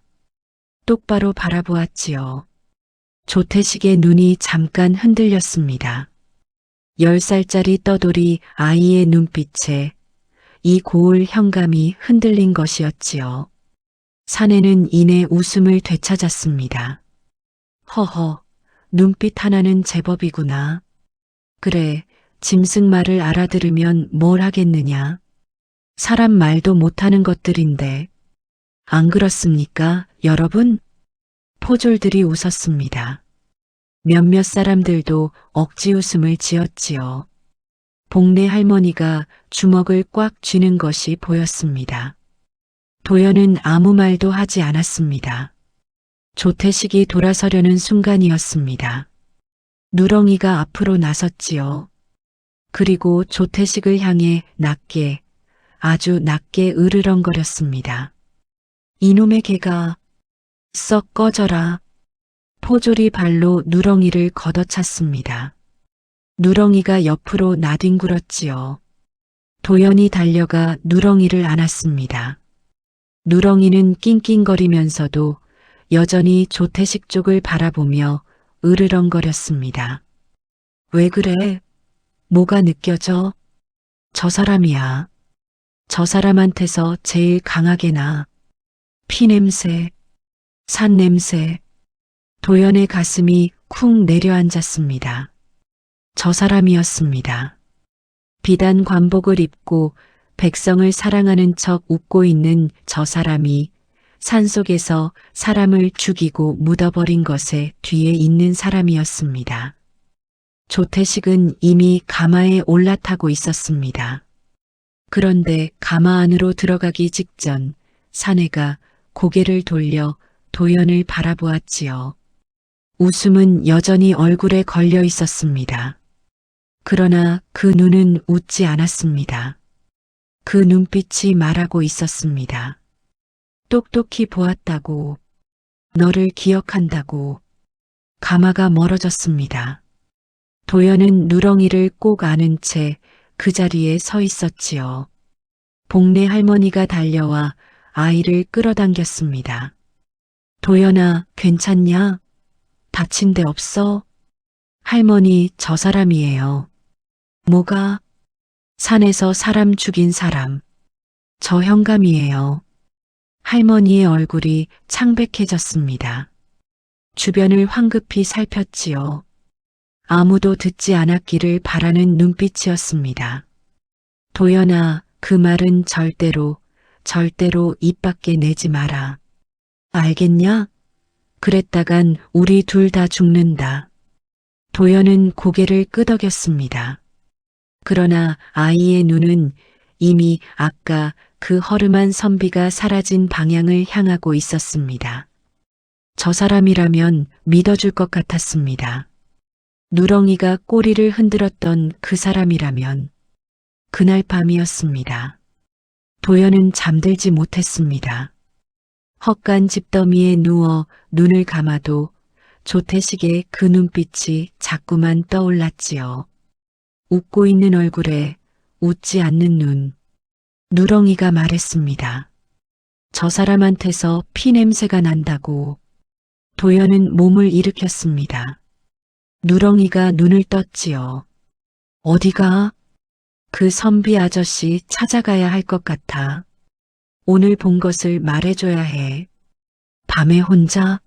똑바로 바라보았지요. 조태식의 눈이 잠깐 흔들렸습니다. 10살짜리 떠돌이 아이의 눈빛에 이 고을 현감이 흔들린 것이었지요. 사내는 이내 웃음을 되찾았습니다. 허허, 눈빛 하나는 제법이구나. 그래, 짐승 말을 알아들으면 뭘 하겠느냐. 사람 말도 못하는 것들인데. 안 그렇습니까, 여러분? 포졸들이 웃었습니다. 몇몇 사람들도 억지 웃음을 지었지요. 복내 할머니가 주먹을 꽉 쥐는 것이 보였습니다. 도연은 아무 말도 하지 않았습니다. 조태식이 돌아서려는 순간이었습니다. 누렁이가 앞으로 나섰지요. 그리고 조태식을 향해 낮게, 아주 낮게 으르렁거렸습니다. 이놈의 개가 썩 꺼져라. 포졸이 발로 누렁이를 걷어찼습니다. 누렁이가 옆으로 나뒹굴었지요. 도연이 달려가 누렁이를 안았습니다. 누렁이는 낑낑거리면서도 여전히 조태식 쪽을 바라보며 으르렁거렸습니다. 왜 그래? 뭐가 느껴져? 저 사람이야. 저 사람한테서 제일 강하게 나. 피냄새. 산 냄새. 도연의 가슴이 쿵 내려앉았습니다. 저 사람이었습니다. 비단 관복을 입고 백성을 사랑하는 척 웃고 있는 저 사람이 산속에서 사람을 죽이고 묻어버린 것에 뒤에 있는 사람이었습니다. 조태식은 이미 가마에 올라타고 있었습니다. 그런데 가마 안으로 들어가기 직전 사내가 고개를 돌려 도연을 바라보았지요. 웃음은 여전히 얼굴에 걸려 있었습니다. 그러나 그 눈은 웃지 않았습니다. 그 눈빛이 말하고 있었습니다. 똑똑히 보았다고, 너를 기억한다고. 가마가 멀어졌습니다. 도연은 누렁이를 꼭 안은 채 그 자리에 서 있었지요. 복내 할머니가 달려와 아이를 끌어당겼습니다. 도연아, 괜찮냐? 다친 데 없어? 할머니, 저 사람이에요. 뭐가? 산에서 사람 죽인 사람. 저 현감이에요. 할머니의 얼굴이 창백해졌습니다. 주변을 황급히 살폈지요. 아무도 듣지 않았기를 바라는 눈빛이었습니다. 도연아, 그 말은 절대로 입 밖에 내지 마라. 알겠냐? 그랬다간 우리 둘 다 죽는다. 도연은 고개를 끄덕였습니다. 그러나 아이의 눈은 이미 아까 그 허름한 선비가 사라진 방향을 향하고 있었습니다. 저 사람이라면 믿어줄 것 같았습니다. 누렁이가 꼬리를 흔들었던 그 사람이라면. 그날 밤이었습니다. 도연은 잠들지 못했습니다. 헛간 집더미에 누워 눈을 감아도 조태식의 그 눈빛이 자꾸만 떠올랐지요. 웃고 있는 얼굴에 웃지 않는 눈. 누렁이가 말했습니다. 저 사람한테서 피냄새가 난다고. 도연은 몸을 일으켰습니다. 누렁이가 눈을 떴지요. 어디가? 그 선비 아저씨 찾아가야 할 것 같아. 오늘 본 것을 말해줘야 해. 밤에 혼자?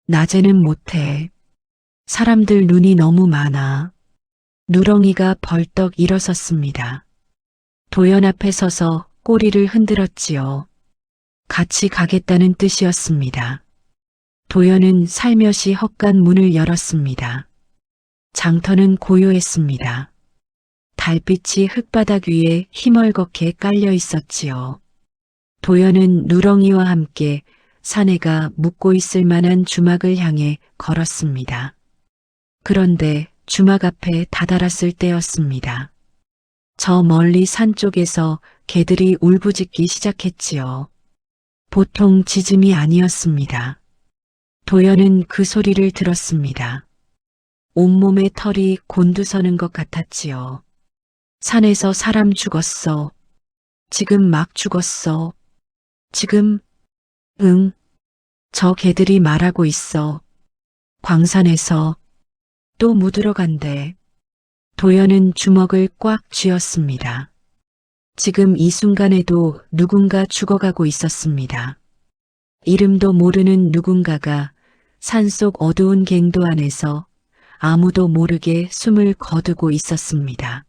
낮에는 못해. 사람들 눈이 너무 많아. 누렁이가 벌떡 일어섰습니다. 도연 앞에 서서 꼬리를 흔들었지요. 같이 가겠다는 뜻이었습니다. 도연은 살며시 헛간 문을 열었습니다. 장터는 고요했습니다. 달빛이 흙바닥 위에 희멀겋게 깔려 있었지요. 도연은 누렁이와 함께 사내가 묵고 있을 만한 주막을 향해 걸었습니다. 그런데 주막 앞에 다다랐을 때였습니다. 저 멀리 산 쪽에서 개들이 울부짖기 시작했지요. 보통 짖음이 아니었습니다. 도연은 그 소리를 들었습니다. 온몸에 털이 곤두서는 것 같았지요. 산에서 사람 죽었어. 지금 막 죽었어. 지금? 응. 저 개들이 말하고 있어. 광산에서 또 묻으러 간대. 도연은 주먹을 꽉 쥐었습니다. 지금 이 순간에도 누군가 죽어가고 있었습니다. 이름도 모르는 누군가가 산속 어두운 갱도 안에서 아무도 모르게 숨을 거두고 있었습니다.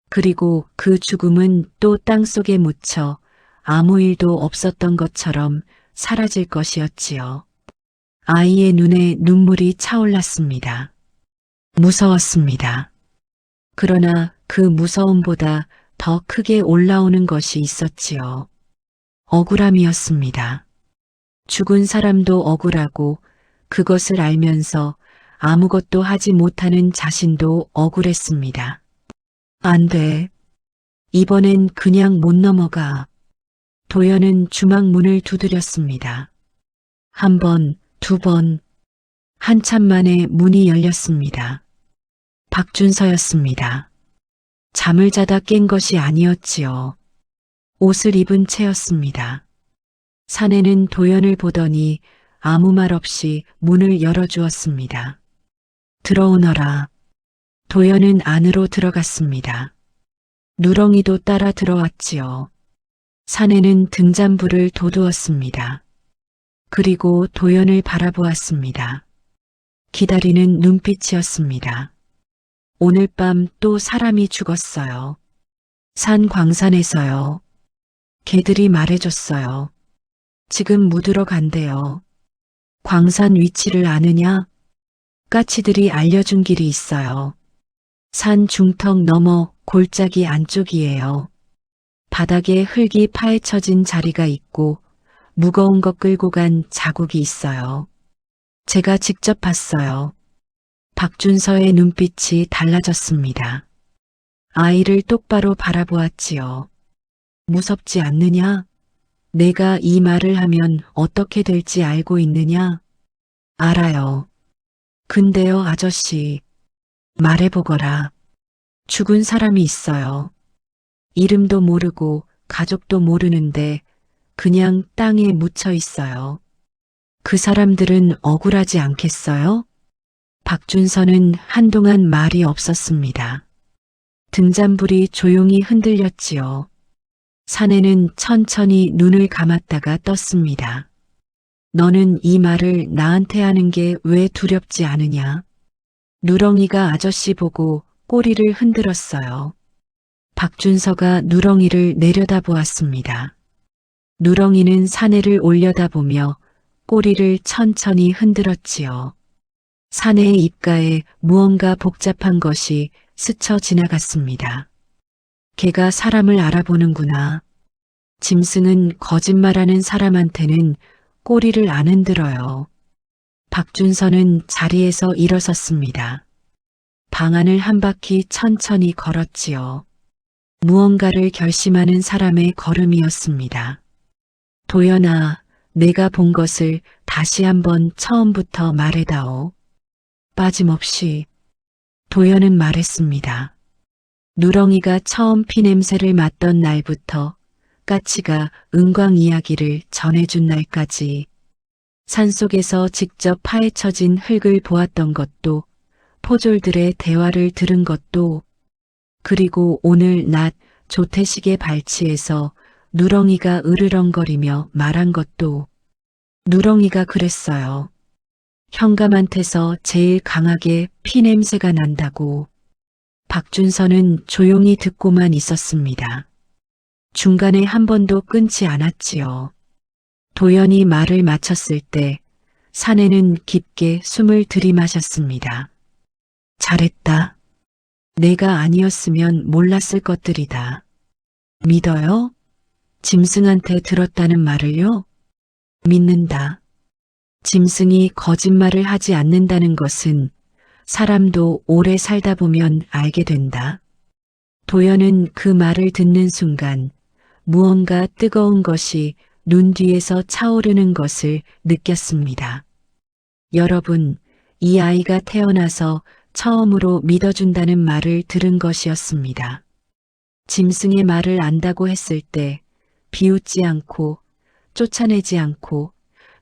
그리고 그 죽음은 또 땅속에 묻혀 아무 일도 없었던 것처럼 사라질 것이었지요. 아이의 눈에 눈물이 차올랐습니다. 무서웠습니다. 그러나 그 무서움보다 더 크게 올라오는 것이 있었지요. 억울함이었습니다. 죽은 사람도 억울하고 그것을 알면서 아무것도 하지 못하는 자신도 억울했습니다. 안 돼. 이번엔 그냥 못 넘어가. 도연은 주막 문을 두드렸습니다. 한 번, 두 번, 한참 만에 문이 열렸습니다. 박준서였습니다. 잠을 자다 깬 것이 아니었지요. 옷을 입은 채였습니다. 사내는 도연을 보더니 아무 말 없이 문을 열어주었습니다. 들어오너라. 도연은 안으로 들어갔습니다. 누렁이도 따라 들어왔지요. 사내는 등잔불을 돋우었습니다. 그리고 도연을 바라보았습니다. 기다리는 눈빛이었습니다. 오늘 밤 또 사람이 죽었어요. 산 광산에서요. 개들이 말해줬어요. 지금 묻으러 간대요. 광산 위치를 아느냐? 까치들이 알려준 길이 있어요. 산 중턱 너머 골짜기 안쪽이에요. 바닥에 흙이 파헤쳐진 자리가 있고 무거운 것 끌고 간 자국이 있어요. 제가 직접 봤어요. 박준서의 눈빛이 달라졌습니다. 아이를 똑바로 바라보았지요. 무섭지 않느냐? 내가 이 말을 하면 어떻게 될지 알고 있느냐? 알아요. 근데요, 아저씨. 말해보거라. 죽은 사람이 있어요. 이름도 모르고 가족도 모르는데 그냥 땅에 묻혀 있어요. 그 사람들은 억울하지 않겠어요? 박준서는 한동안 말이 없었습니다. 등잔불이 조용히 흔들렸지요. 사내는 천천히 눈을 감았다가 떴습니다. 너는 이 말을 나한테 하는 게 왜 두렵지 않으냐? 누렁이가 아저씨 보고 꼬리를 흔들었어요. 박준서가 누렁이를 내려다보았습니다. 누렁이는 사내를 올려다보며 꼬리를 천천히 흔들었지요. 사내의 입가에 무언가 복잡한 것이 스쳐 지나갔습니다. 걔가 사람을 알아보는구나. 짐승은 거짓말하는 사람한테는 꼬리를 안 흔들어요. 박준서는 자리에서 일어섰습니다. 방 안을 한 바퀴 천천히 걸었지요. 무언가를 결심하는 사람의 걸음이었습니다. 도연아, 내가 본 것을 다시 한번 처음부터 말해다오. 빠짐없이. 도연은 말했습니다. 누렁이가 처음 피냄새를 맡던 날부터 까치가 은광 이야기를 전해준 날까지 산속에서 직접 파헤쳐진 흙을 보았던 것도 포졸들의 대화를 들은 것도 그리고 오늘 낮 조태식의 발치에서 누렁이가 으르렁거리며 말한 것도 누렁이가 그랬어요. 현감한테서 제일 강하게 피냄새가 난다고. 박준서는 조용히 듣고만 있었습니다. 중간에 한 번도 끊지 않았지요. 도연이 말을 마쳤을 때 사내는 깊게 숨을 들이마셨습니다. 잘했다. 내가 아니었으면 몰랐을 것들이다. 믿어요? 짐승한테 들었다는 말을요? 믿는다. 짐승이 거짓말을 하지 않는다는 것은 사람도 오래 살다 보면 알게 된다. 도연은 그 말을 듣는 순간 무언가 뜨거운 것이 눈 뒤에서 차오르는 것을 느꼈습니다. 여러분, 이 아이가 태어나서 처음으로 믿어준다는 말을 들은 것이었습니다. 짐승의 말을 안다고 했을 때 비웃지 않고 쫓아내지 않고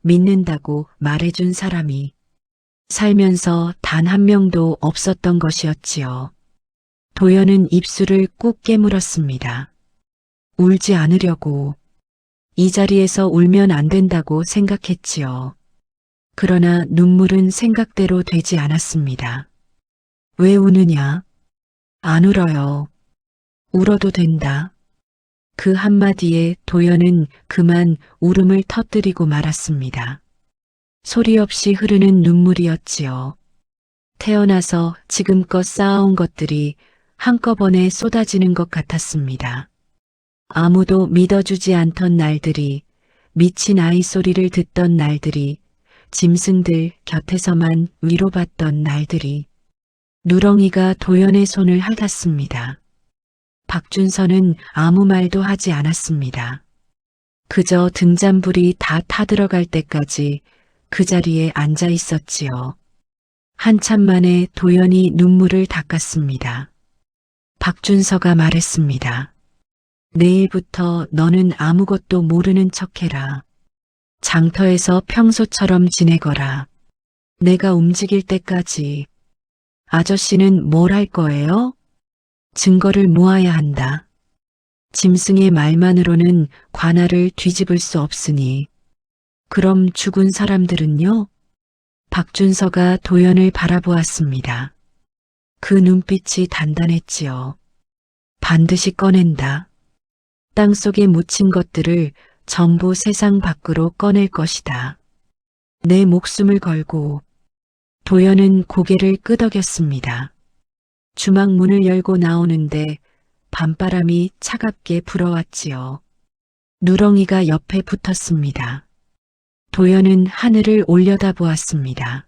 믿는다고 말해준 사람이 살면서 단 한 명도 없었던 것이었지요. 도연은 입술을 꾹 깨물었습니다. 울지 않으려고. 이 자리에서 울면 안 된다고 생각했지요. 그러나 눈물은 생각대로 되지 않았습니다. 왜 우느냐? 안 울어요. 울어도 된다. 그 한마디에 도연은 그만 울음을 터뜨리고 말았습니다. 소리 없이 흐르는 눈물이었지요. 태어나서 지금껏 쌓아온 것들이 한꺼번에 쏟아지는 것 같았습니다. 아무도 믿어주지 않던 날들이, 미친 아이 소리를 듣던 날들이, 짐승들 곁에서만 위로받던 날들이, 누렁이가 도연의 손을 핥았습니다. 박준서는 아무 말도 하지 않았습니다. 그저 등잔불이 다 타들어갈 때까지 그 자리에 앉아 있었지요. 한참 만에 도연이 눈물을 닦았습니다. 박준서가 말했습니다. 내일부터 너는 아무것도 모르는 척해라. 장터에서 평소처럼 지내거라. 내가 움직일 때까지. 아저씨는 뭘 할 거예요? 증거를 모아야 한다. 짐승의 말만으로는 관할을 뒤집을 수 없으니 그럼 죽은 사람들은요? 박준서가 도연을 바라보았습니다. 그 눈빛이 단단했지요. 반드시 꺼낸다. 땅속에 묻힌 것들을 전부 세상 밖으로 꺼낼 것이다. 내 목숨을 걸고. 도연은 고개를 끄덕였습니다. 주막 문을 열고 나오는데 밤바람이 차갑게 불어왔지요. 누렁이가 옆에 붙었습니다. 도연은 하늘을 올려다보았습니다.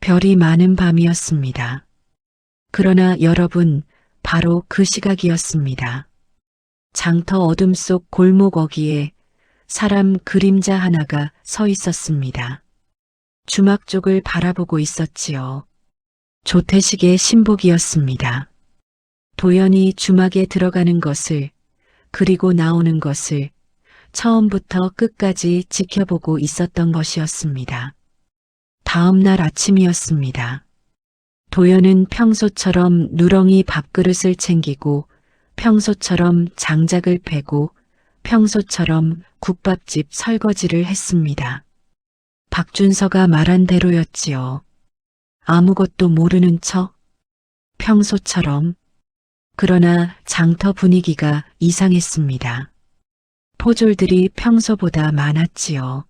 별이 많은 밤이었습니다. 그러나 여러분, 바로 그 시각이었습니다. 장터 어둠 속 골목 어귀에 사람 그림자 하나가 서 있었습니다. 주막 쪽을 바라보고 있었지요. 조태식의 신복이었습니다. 도연이 주막에 들어가는 것을, 그리고 나오는 것을 처음부터 끝까지 지켜보고 있었던 것이었습니다. 다음 날 아침이었습니다. 도연은 평소처럼 누렁이 밥그릇을 챙기고 평소처럼 장작을 패고 평소처럼 국밥집 설거지를 했습니다. 박준서가 말한 대로였지요. 아무것도 모르는 척, 평소처럼. 그러나 장터 분위기가 이상했습니다. 포졸들이 평소보다 많았지요.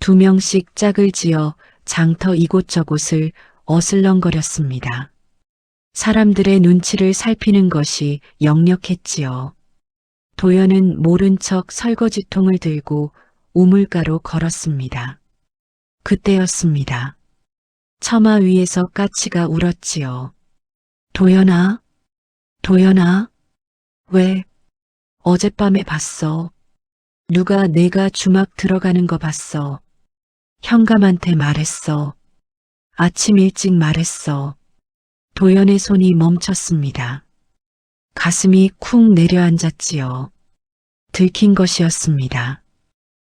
2명씩 짝을 지어 장터 이곳저곳을 어슬렁거렸습니다. 사람들의 눈치를 살피는 것이 역력했지요. 도연은 모른 척 설거지통을 들고 우물가로 걸었습니다. 그때였습니다. 처마 위에서 까치가 울었지요. 도연아, 도연아, 왜? 어젯밤에 봤어. 누가 내가 주막 들어가는 거 봤어. 현감한테 말했어. 아침 일찍 말했어. 도연의 손이 멈췄습니다. 가슴이 쿵 내려앉았지요. 들킨 것이었습니다.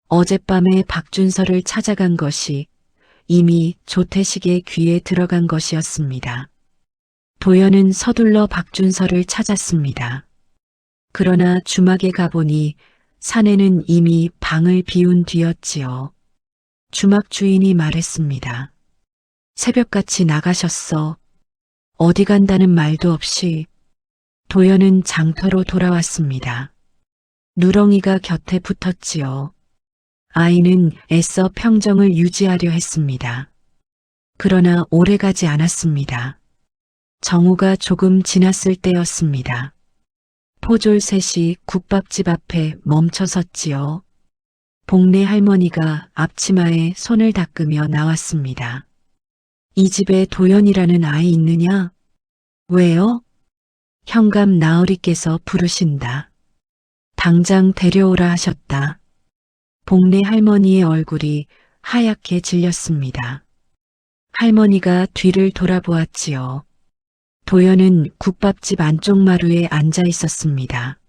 어젯밤에 박준서를 찾아간 것이 이미 조태식의 귀에 들어간 것이었습니다. 도연은 서둘러 박준서를 찾았습니다. 그러나 주막에 가보니 사내는 이미 방을 비운 뒤였지요. 주막 주인이 말했습니다. 새벽같이 나가셨어. 어디 간다는 말도 없이. 도연은 장터로 돌아왔습니다. 누렁이가 곁에 붙었지요. 아이는 애써 평정을 유지하려 했습니다. 그러나 오래가지 않았습니다. 정오가 조금 지났을 때였습니다. 포졸 셋이 국밥집 앞에 멈춰섰지요. 복내 할머니가 앞치마에 손을 닦으며 나왔습니다. 이 집에 도연이라는 아이 있느냐? 왜요? 현감 나으리께서 부르신다. 당장 데려오라 하셨다. 복내 할머니의 얼굴이 하얗게 질렸습니다. 할머니가 뒤를 돌아보았지요. 도연은 국밥집 안쪽 마루에 앉아 있었습니다.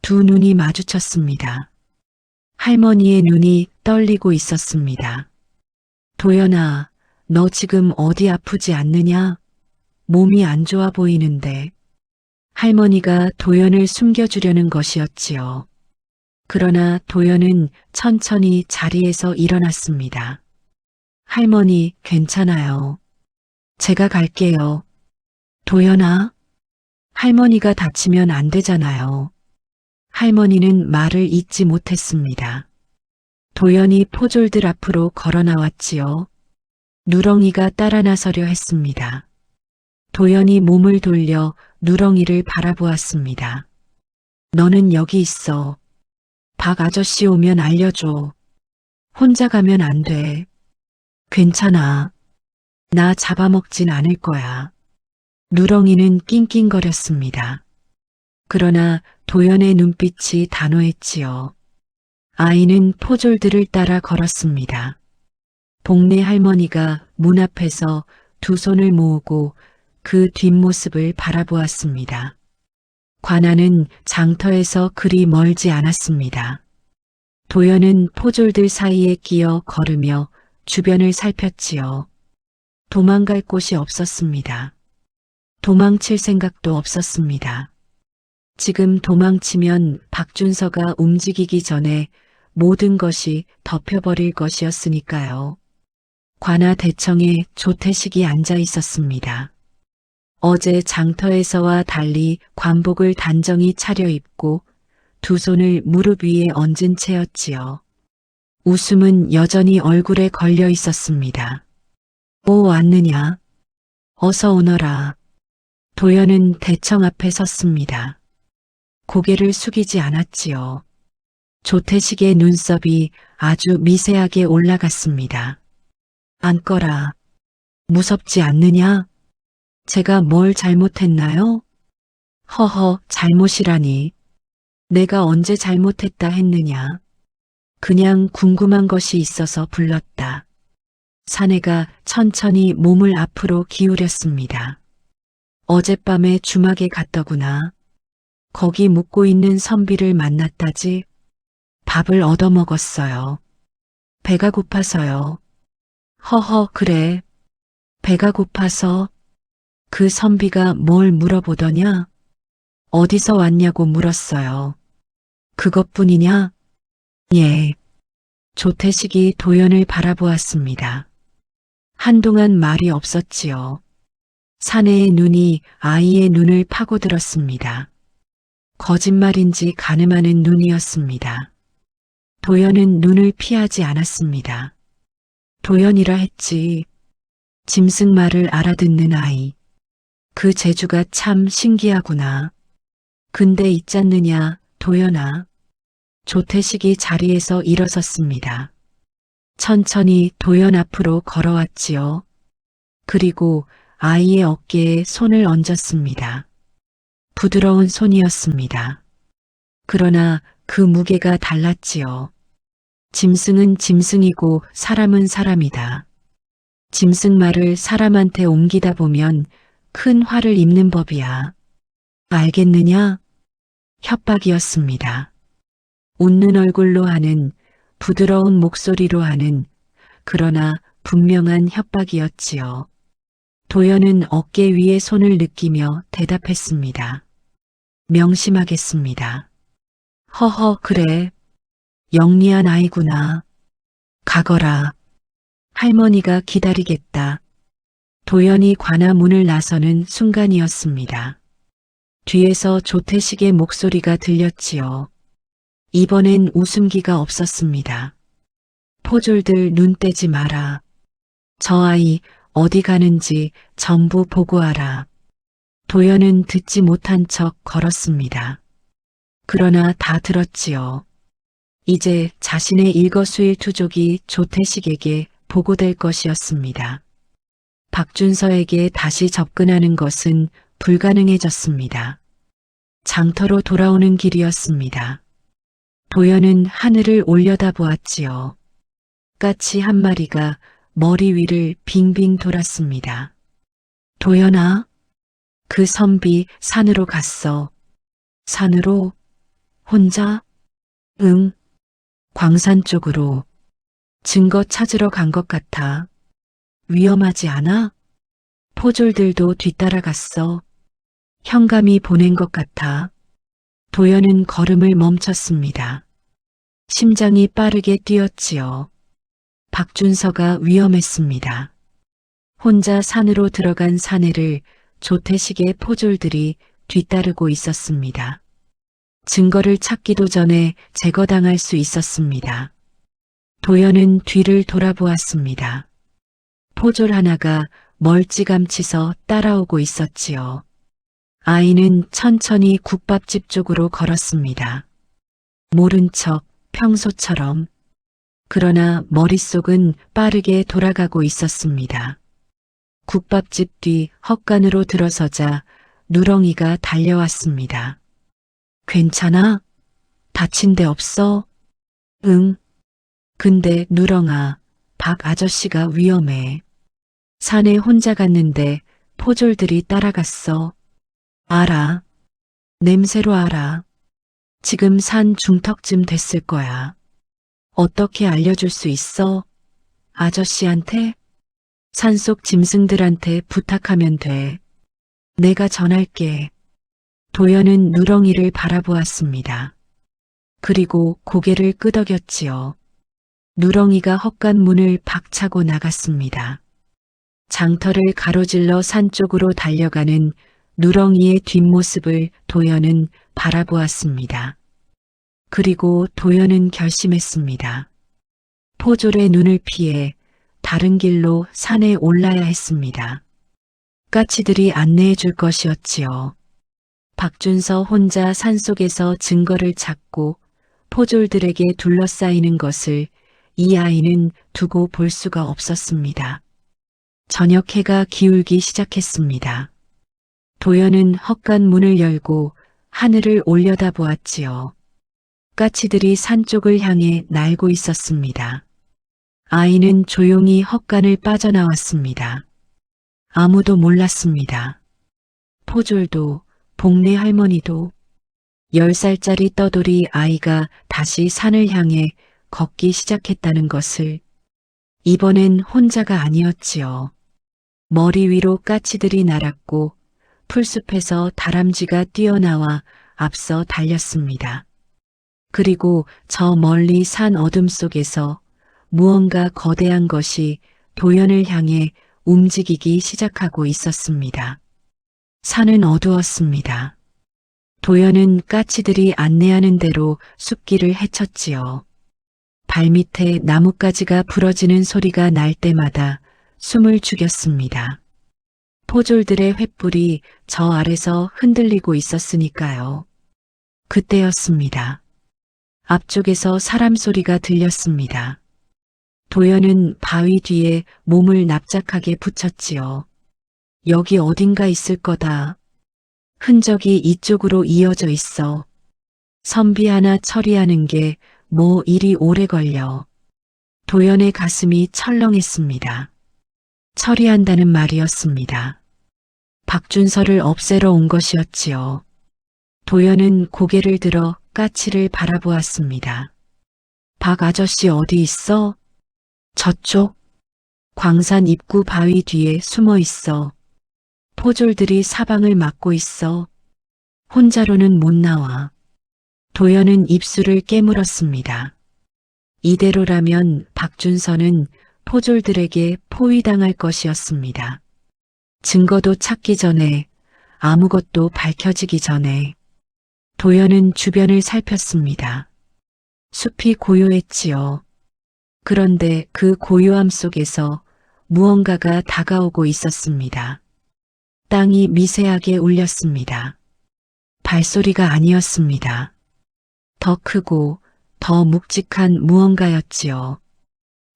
두 눈이 마주쳤습니다. 할머니의 눈이 떨리고 있었습니다. 도연아, 너 지금 어디 아프지 않느냐? 몸이 안 좋아 보이는데. 할머니가 도연을 숨겨주려는 것이었지요. 그러나 도연은 천천히 자리에서 일어났습니다. 할머니, 괜찮아요. 제가 갈게요. 도연아, 할머니가 다치면 안 되잖아요. 할머니는 말을 잇지 못했습니다. 도연이 포졸들 앞으로 걸어 나왔지요. 누렁이가 따라 나서려 했습니다. 도연이 몸을 돌려 누렁이를 바라보았습니다. 너는 여기 있어. 박 아저씨 오면 알려줘. 혼자 가면 안 돼. 괜찮아. 나 잡아먹진 않을 거야. 누렁이는 낑낑거렸습니다. 그러나 도연의 눈빛이 단호했지요. 아이는 포졸들을 따라 걸었습니다. 복내 할머니가 문 앞에서 두 손을 모으고 그 뒷모습을 바라보았습니다. 관아는 장터에서 그리 멀지 않았습니다. 도연은 포졸들 사이에 끼어 걸으며 주변을 살폈지요. 도망갈 곳이 없었습니다. 도망칠 생각도 없었습니다. 지금 도망치면 박준서가 움직이기 전에 모든 것이 덮여버릴 것이었으니까요. 관아 대청에 조태식이 앉아 있었습니다. 어제 장터에서와 달리 관복을 단정히 차려입고 두 손을 무릎 위에 얹은 채였지요. 웃음은 여전히 얼굴에 걸려 있었습니다. 오, 왔느냐? 어서 오너라. 도연은 대청 앞에 섰습니다. 고개를 숙이지 않았지요. 조태식의 눈썹이 아주 미세하게 올라갔습니다. 앉거라. 무섭지 않느냐? 제가 뭘 잘못했나요? 허허, 잘못이라니. 내가 언제 잘못했다 했느냐? 그냥 궁금한 것이 있어서 불렀다. 사내가 천천히 몸을 앞으로 기울였습니다. 어젯밤에 주막에 갔더구나. 거기 묵고 있는 선비를 만났다지. 밥을 얻어먹었어요. 배가 고파서요. 허허, 그래. 배가 고파서. 그 선비가 뭘 물어보더냐? 어디서 왔냐고 물었어요. 그것뿐이냐? 예. 조태식이 도연을 바라보았습니다. 한동안 말이 없었지요. 사내의 눈이 아이의 눈을 파고들었습니다. 거짓말인지 가늠하는 눈이었습니다. 도연은 눈을 피하지 않았습니다. 도연이라 했지. 짐승 말을 알아듣는 아이. 그 재주가 참 신기하구나. 근데 있잖느냐, 도연아. 조태식이 자리에서 일어섰습니다. 천천히 도연 앞으로 걸어왔지요. 그리고 아이의 어깨에 손을 얹었습니다. 부드러운 손이었습니다. 그러나 그 무게가 달랐지요. 짐승은 짐승이고 사람은 사람이다. 짐승 말을 사람한테 옮기다 보면 큰 화를 입는 법이야. 알겠느냐? 협박이었습니다. 웃는 얼굴로 하는, 부드러운 목소리로 하는, 그러나 분명한 협박이었지요. 도연은 어깨 위에 손을 느끼며 대답했습니다. 명심하겠습니다. 허허, 그래. 영리한 아이구나. 가거라. 할머니가 기다리겠다. 도연이 관아 문을 나서는 순간이었습니다. 뒤에서 조태식의 목소리가 들렸지요. 이번엔 웃음기가 없었습니다. 포졸들 눈 떼지 마라. 저 아이 어디 가는지 전부 보고하라. 도연은 듣지 못한 척 걸었습니다. 그러나 다 들었지요. 이제 자신의 일거수일투족이 조태식에게 보고될 것이었습니다. 박준서에게 다시 접근하는 것은 불가능해졌습니다. 장터로 돌아오는 길이었습니다. 도연은 하늘을 올려다보았지요. 까치 한 마리가 머리 위를 빙빙 돌았습니다. 도연아, 그 선비 산으로 갔어. 산으로? 혼자? 응. 광산 쪽으로. 증거 찾으러 간 것 같아. 위험하지 않아? 포졸들도 뒤따라갔어. 현감이 보낸 것 같아. 도연은 걸음을 멈췄습니다. 심장이 빠르게 뛰었지요. 박준서가 위험했습니다. 혼자 산으로 들어간 사내를 조태식의 포졸들이 뒤따르고 있었습니다. 증거를 찾기도 전에 제거당할 수 있었습니다. 도연은 뒤를 돌아보았습니다. 포졸 하나가 멀찌감치서 따라오고 있었지요. 아이는 천천히 국밥집 쪽으로 걸었습니다. 모른 척 평소처럼. 그러나 머릿속은 빠르게 돌아가고 있었습니다. 국밥집 뒤 헛간으로 들어서자 누렁이가 달려왔습니다. 괜찮아? 다친 데 없어? 응. 근데 누렁아, 박 아저씨가 위험해. 산에 혼자 갔는데 포졸들이 따라갔어. 알아. 냄새로 알아. 지금 산 중턱쯤 됐을 거야. 어떻게 알려줄 수 있어? 아저씨한테? 산속 짐승들한테 부탁하면 돼. 내가 전할게. 도연은 누렁이를 바라보았습니다. 그리고 고개를 끄덕였지요. 누렁이가 헛간 문을 박차고 나갔습니다. 장터를 가로질러 산 쪽으로 달려가는 누렁이의 뒷모습을 도연은 바라보았습니다. 그리고 도연은 결심했습니다. 포졸의 눈을 피해 다른 길로 산에 올라야 했습니다. 까치들이 안내해 줄 것이었지요. 박준서 혼자 산속에서 증거를 찾고 포졸들에게 둘러싸이는 것을 이 아이는 두고 볼 수가 없었습니다. 저녁 해가 기울기 시작했습니다. 도연은 헛간 문을 열고 하늘을 올려다보았지요. 까치들이 산 쪽을 향해 날고 있었습니다. 아이는 조용히 헛간을 빠져나왔습니다. 아무도 몰랐습니다. 포졸도 복내 할머니도 10살짜리 떠돌이 아이가 다시 산을 향해 걷기 시작했다는 것을 이번엔 혼자가 아니었지요. 머리 위로 까치들이 날았고 풀숲에서 다람쥐가 뛰어나와 앞서 달렸습니다. 그리고 저 멀리 산 어둠 속에서 무언가 거대한 것이 도연을 향해 움직이기 시작하고 있었습니다. 산은 어두웠습니다. 도연은 까치들이 안내하는 대로 숲길을 헤쳤지요. 발밑에 나뭇가지가 부러지는 소리가 날 때마다 숨을 죽였습니다. 포졸들의 횃불이 저 아래서 흔들리고 있었으니까요. 그때였습니다. 앞쪽에서 사람 소리가 들렸습니다. 도연은 바위 뒤에 몸을 납작하게 붙였지요. 여기 어딘가 있을 거다. 흔적이 이쪽으로 이어져 있어. 선비 하나 처리하는 게 뭐 일이 오래 걸려. 도연의 가슴이 철렁했습니다. 처리한다는 말이었습니다. 박준서를 없애러 온 것이었지요. 도연은 고개를 들어 까치를 바라보았습니다. 박 아저씨 어디 있어? 저쪽. 광산 입구 바위 뒤에 숨어 있어. 포졸들이 사방을 막고 있어. 혼자로는 못 나와. 도연은 입술을 깨물었습니다. 이대로라면 박준서는 포졸들에게 포위당할 것이었습니다. 증거도 찾기 전에, 아무것도 밝혀지기 전에 도연은 주변을 살폈습니다. 숲이 고요했지요. 그런데 그 고요함 속에서 무언가가 다가오고 있었습니다. 땅이 미세하게 울렸습니다. 발소리가 아니었습니다. 더 크고 더 묵직한 무언가였지요.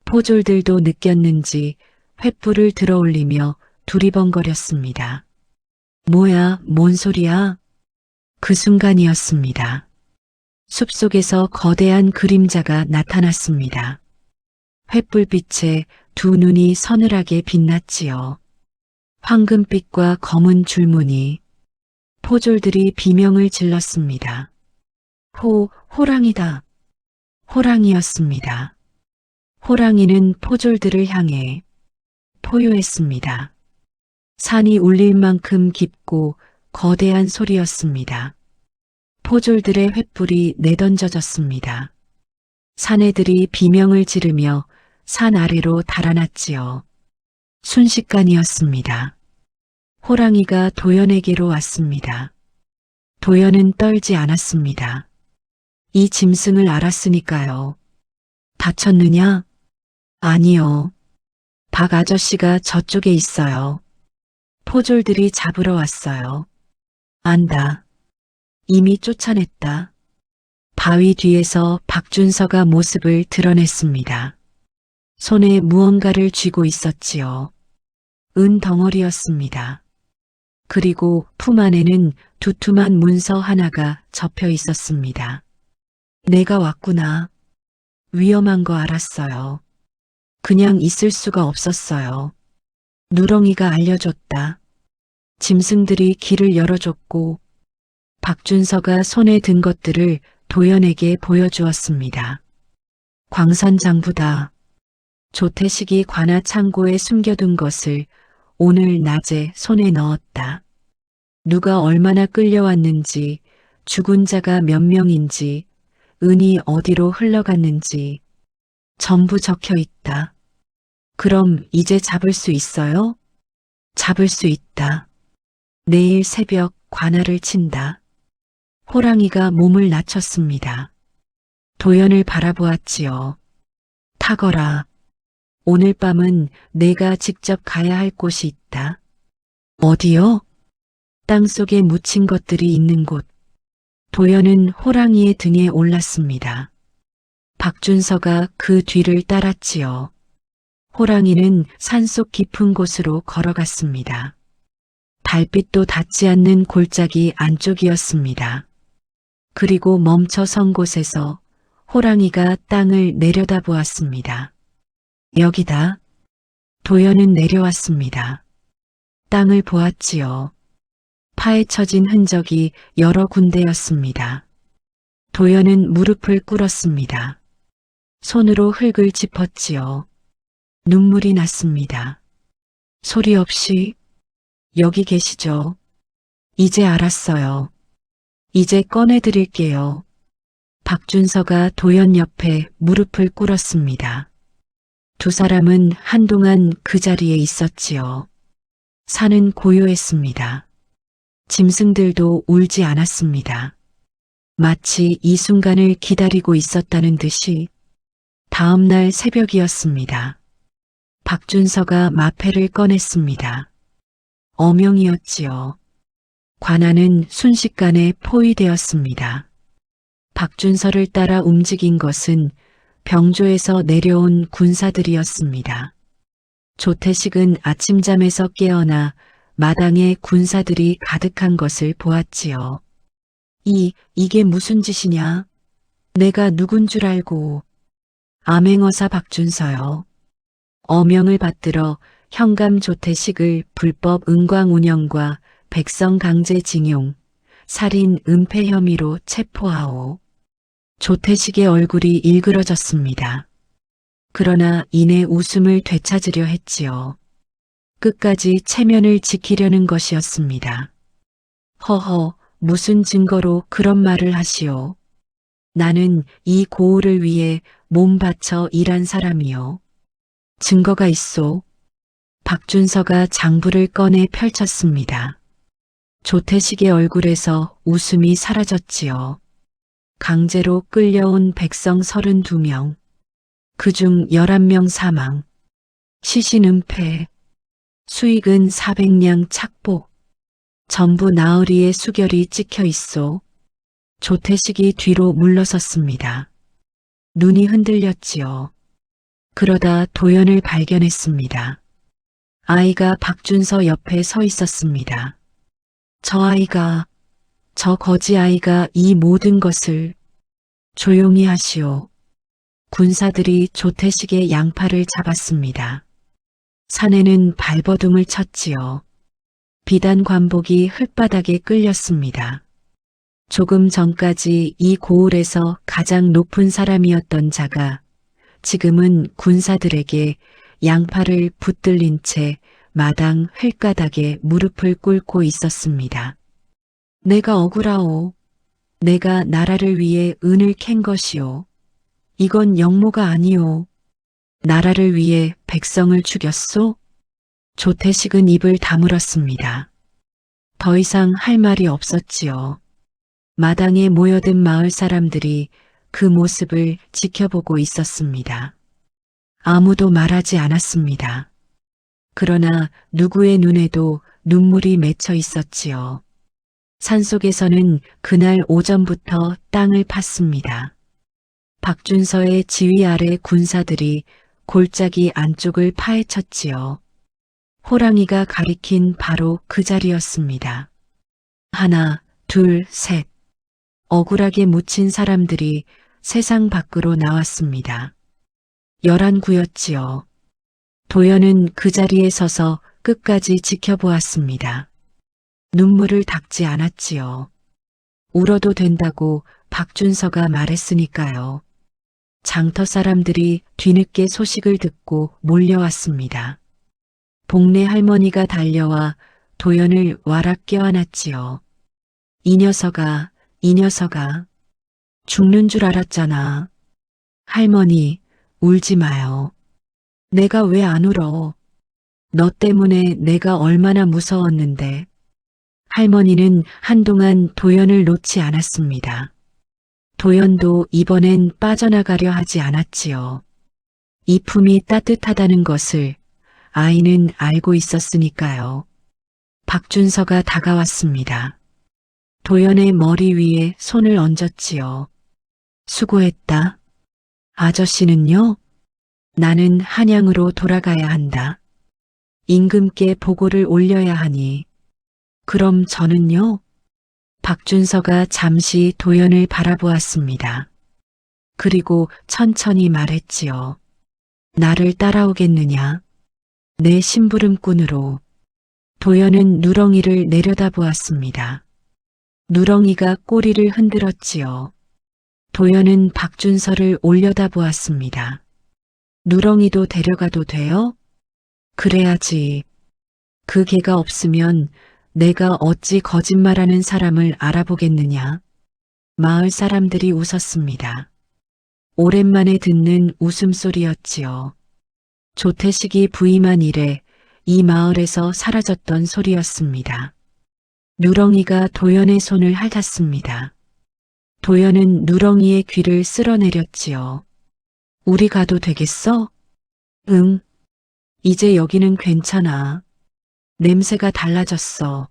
포졸들도 느꼈는지 횃불을 들어올리며 두리번거렸습니다. 뭐야, 뭔 소리야? 그 순간이었습니다. 숲속에서 거대한 그림자가 나타났습니다. 횃불빛에 두 눈이 서늘하게 빛났지요. 황금빛과 검은 줄무늬. 포졸들이 비명을 질렀습니다. 호랑이다. 호랑이였습니다. 호랑이는 포졸들을 향해 포효했습니다. 산이 울릴 만큼 깊고 거대한 소리였습니다. 포졸들의 횃불이 내던져졌습니다. 사내들이 비명을 지르며 산 아래로 달아났지요. 순식간이었습니다. 호랑이가 도연에게로 왔습니다. 도연은 떨지 않았습니다. 이 짐승을 알았으니까요. 다쳤느냐? 아니요. 박 아저씨가 저쪽에 있어요. 포졸들이 잡으러 왔어요. 안다. 이미 쫓아냈다. 바위 뒤에서 박준서가 모습을 드러냈습니다. 손에 무언가를 쥐고 있었지요. 은 덩어리였습니다. 그리고 품 안에는 두툼한 문서 하나가 접혀 있었습니다. 내가 왔구나. 위험한 거 알았어요. 그냥 있을 수가 없었어요. 누렁이가 알려줬다. 짐승들이 길을 열어줬고 박준서가 손에 든 것들을 도연에게 보여주었습니다. 광산장부다. 조태식이 관아 창고에 숨겨둔 것을 오늘 낮에 손에 넣었다. 누가 얼마나 끌려왔는지, 죽은 자가 몇 명인지, 은이 어디로 흘러갔는지 전부 적혀 있다. 그럼 이제 잡을 수 있어요? 잡을 수 있다. 내일 새벽 관아를 친다. 호랑이가 몸을 낮췄습니다. 도연을 바라보았지요. 타거라. 오늘 밤은 내가 직접 가야 할 곳이 있다. 어디요? 땅속에 묻힌 것들이 있는 곳. 도연은 호랑이의 등에 올랐습니다. 박준서가 그 뒤를 따랐지요. 호랑이는 산속 깊은 곳으로 걸어갔습니다. 달빛도 닿지 않는 골짜기 안쪽이었습니다. 그리고 멈춰 선 곳에서 호랑이가 땅을 내려다보았습니다. 여기다. 도연은 내려왔습니다. 땅을 보았지요. 파헤쳐진 흔적이 여러 군데였습니다. 도연은 무릎을 꿇었습니다. 손으로 흙을 짚었지요. 눈물이 났습니다. 소리 없이 여기 계시죠? 이제 알았어요. 이제 꺼내드릴게요. 박준서가 도연 옆에 무릎을 꿇었습니다. 두 사람은 한동안 그 자리에 있었지요. 산은 고요했습니다. 짐승들도 울지 않았습니다. 마치 이 순간을 기다리고 있었다는 듯이 다음 날 새벽이었습니다. 박준서가 마패를 꺼냈습니다. 어명이었지요. 관아는 순식간에 포위되었습니다. 박준서를 따라 움직인 것은 병조에서 내려온 군사들이었습니다. 조태식은 아침잠에서 깨어나 마당에 군사들이 가득한 것을 보았지요. 이게 무슨 짓이냐? 내가 누군 줄 알고. 암행어사 박준서요. 어명을 받들어 현감 조태식을 불법 은광 운영과 백성 강제징용, 살인 은폐 혐의로 체포하오. 조태식의 얼굴이 일그러졌습니다. 그러나 이내 웃음을 되찾으려 했지요. 끝까지 체면을 지키려는 것이었습니다. 허허, 무슨 증거로 그런 말을 하시오. 나는 이 고을을 위해 몸 바쳐 일한 사람이요. 증거가 있소. 박준서가 장부를 꺼내 펼쳤습니다. 조태식의 얼굴에서 웃음이 사라졌지요. 강제로 끌려온 백성 32명, 그중 11명 사망, 시신 은폐, 수익은 400냥 착복, 전부 나으리의 수결이 찍혀 있소. 조태식이 뒤로 물러섰습니다. 눈이 흔들렸지요. 그러다 도연을 발견했습니다. 아이가 박준서 옆에 서 있었습니다. 저 거지 아이가 이 모든 것을. 조용히 하시오. 군사들이 조태식의 양팔을 잡았습니다. 사내는 발버둥을 쳤지요. 비단 관복이 흙바닥에 끌렸습니다. 조금 전까지 이 고을에서 가장 높은 사람이었던 자가 지금은 군사들에게 양팔을 붙들린 채 마당 흙가닥에 무릎을 꿇고 있었습니다. 내가 억울하오. 내가 나라를 위해 은을 캔 것이오. 이건 영모가 아니오. 나라를 위해 백성을 죽였소? 조태식은 입을 다물었습니다. 더 이상 할 말이 없었지요. 마당에 모여든 마을 사람들이 그 모습을 지켜보고 있었습니다. 아무도 말하지 않았습니다. 그러나 누구의 눈에도 눈물이 맺혀 있었지요. 산속에서는 그날 오전부터 땅을 팠습니다. 박준서의 지휘 아래 군사들이 골짜기 안쪽을 파헤쳤지요. 호랑이가 가리킨 바로 그 자리였습니다. 하나, 둘, 셋. 억울하게 묻힌 사람들이 세상 밖으로 나왔습니다. 11구였지요. 도연은 그 자리에 서서 끝까지 지켜보았습니다. 눈물을 닦지 않았지요. 울어도 된다고 박준서가 말했으니까요. 장터 사람들이 뒤늦게 소식을 듣고 몰려왔습니다. 복내 할머니가 달려와 도연을 와락 껴안았지요. 이 녀석아, 죽는 줄 알았잖아. 할머니, 울지 마요. 내가 왜 안 울어? 너 때문에 내가 얼마나 무서웠는데. 할머니는 한동안 도연을 놓지 않았습니다. 도연도 이번엔 빠져나가려 하지 않았지요. 이 품이 따뜻하다는 것을 아이는 알고 있었으니까요. 박준서가 다가왔습니다. 도연의 머리 위에 손을 얹었지요. 수고했다. 아저씨는요? 나는 한양으로 돌아가야 한다. 임금께 보고를 올려야 하니. 그럼 저는요? 박준서가 잠시 도연을 바라보았습니다. 그리고 천천히 말했지요. 나를 따라오겠느냐? 내 심부름꾼으로. 도연은 누렁이를 내려다보았습니다. 누렁이가 꼬리를 흔들었지요. 도연은 박준서를 올려다보았습니다. 누렁이도 데려가도 돼요? 그래야지. 그 개가 없으면 내가 어찌 거짓말하는 사람을 알아보겠느냐. 마을 사람들이 웃었습니다. 오랜만에 듣는 웃음소리였지요. 조태식이 부임한 이래 이 마을에서 사라졌던 소리였습니다. 누렁이가 도연의 손을 핥았습니다. 도연은 누렁이의 귀를 쓸어내렸지요. 우리 가도 되겠어? 응. 이제 여기는 괜찮아. 냄새가 달라졌어.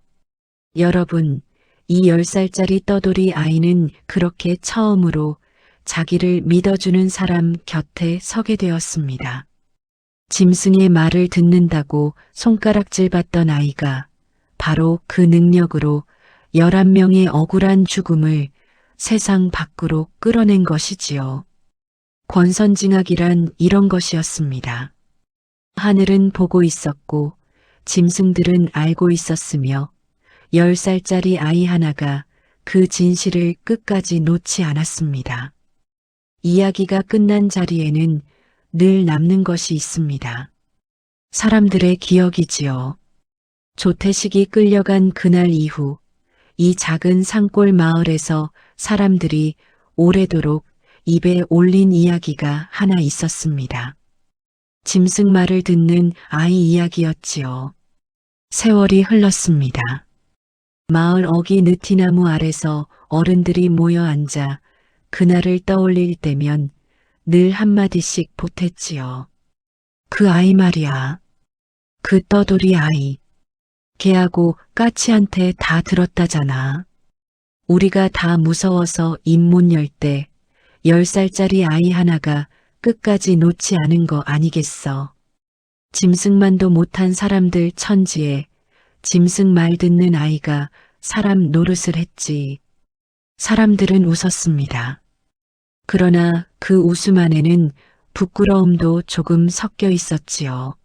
여러분, 이 10살짜리 떠돌이 아이는 그렇게 처음으로 자기를 믿어주는 사람 곁에 서게 되었습니다. 짐승의 말을 듣는다고 손가락질 받던 아이가 바로 그 능력으로 11명의 억울한 죽음을 세상 밖으로 끌어낸 것이지요. 권선징악이란 이런 것이었습니다. 하늘은 보고 있었고 짐승들은 알고 있었으며 10살짜리 아이 하나가 그 진실을 끝까지 놓지 않았습니다. 이야기가 끝난 자리에는 늘 남는 것이 있습니다. 사람들의 기억이지요. 조태식이 끌려간 그날 이후 이 작은 산골 마을에서 사람들이 오래도록 입에 올린 이야기가 하나 있었습니다. 짐승 말을 듣는 아이 이야기였지요. 세월이 흘렀습니다. 마을 어기 느티나무 아래서 어른들이 모여 앉아 그날을 떠올릴 때면 늘 한마디씩 보탰지요. 그 아이 말이야. 그 떠돌이 아이. 걔하고 까치한테 다 들었다잖아. 우리가 다 무서워서 입 못 열 때 10살짜리 아이 하나가 끝까지 놓지 않은 거 아니겠어. 짐승만도 못한 사람들 천지에 짐승 말 듣는 아이가 사람 노릇을 했지. 사람들은 웃었습니다. 그러나 그 웃음 안에는 부끄러움도 조금 섞여 있었지요.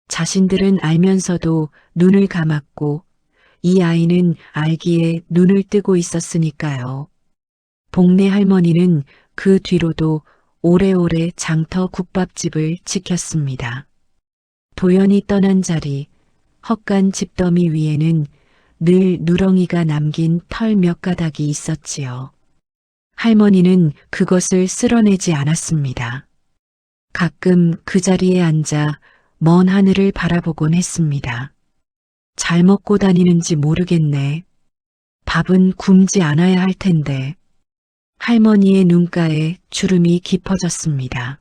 자신들은 알면서도 눈을 감았고 이 아이는 알기에 눈을 뜨고 있었으니까요. 복내 할머니는 그 뒤로도 오래오래 장터 국밥집을 지켰습니다. 도연이 떠난 자리, 헛간 집더미 위에는 늘 누렁이가 남긴 털 몇 가닥이 있었지요. 할머니는 그것을 쓸어내지 않았습니다. 가끔 그 자리에 앉아 먼 하늘을 바라보곤 했습니다. 잘 먹고 다니는지 모르겠네. 밥은 굶지 않아야 할 텐데. 할머니의 눈가에 주름이 깊어졌습니다.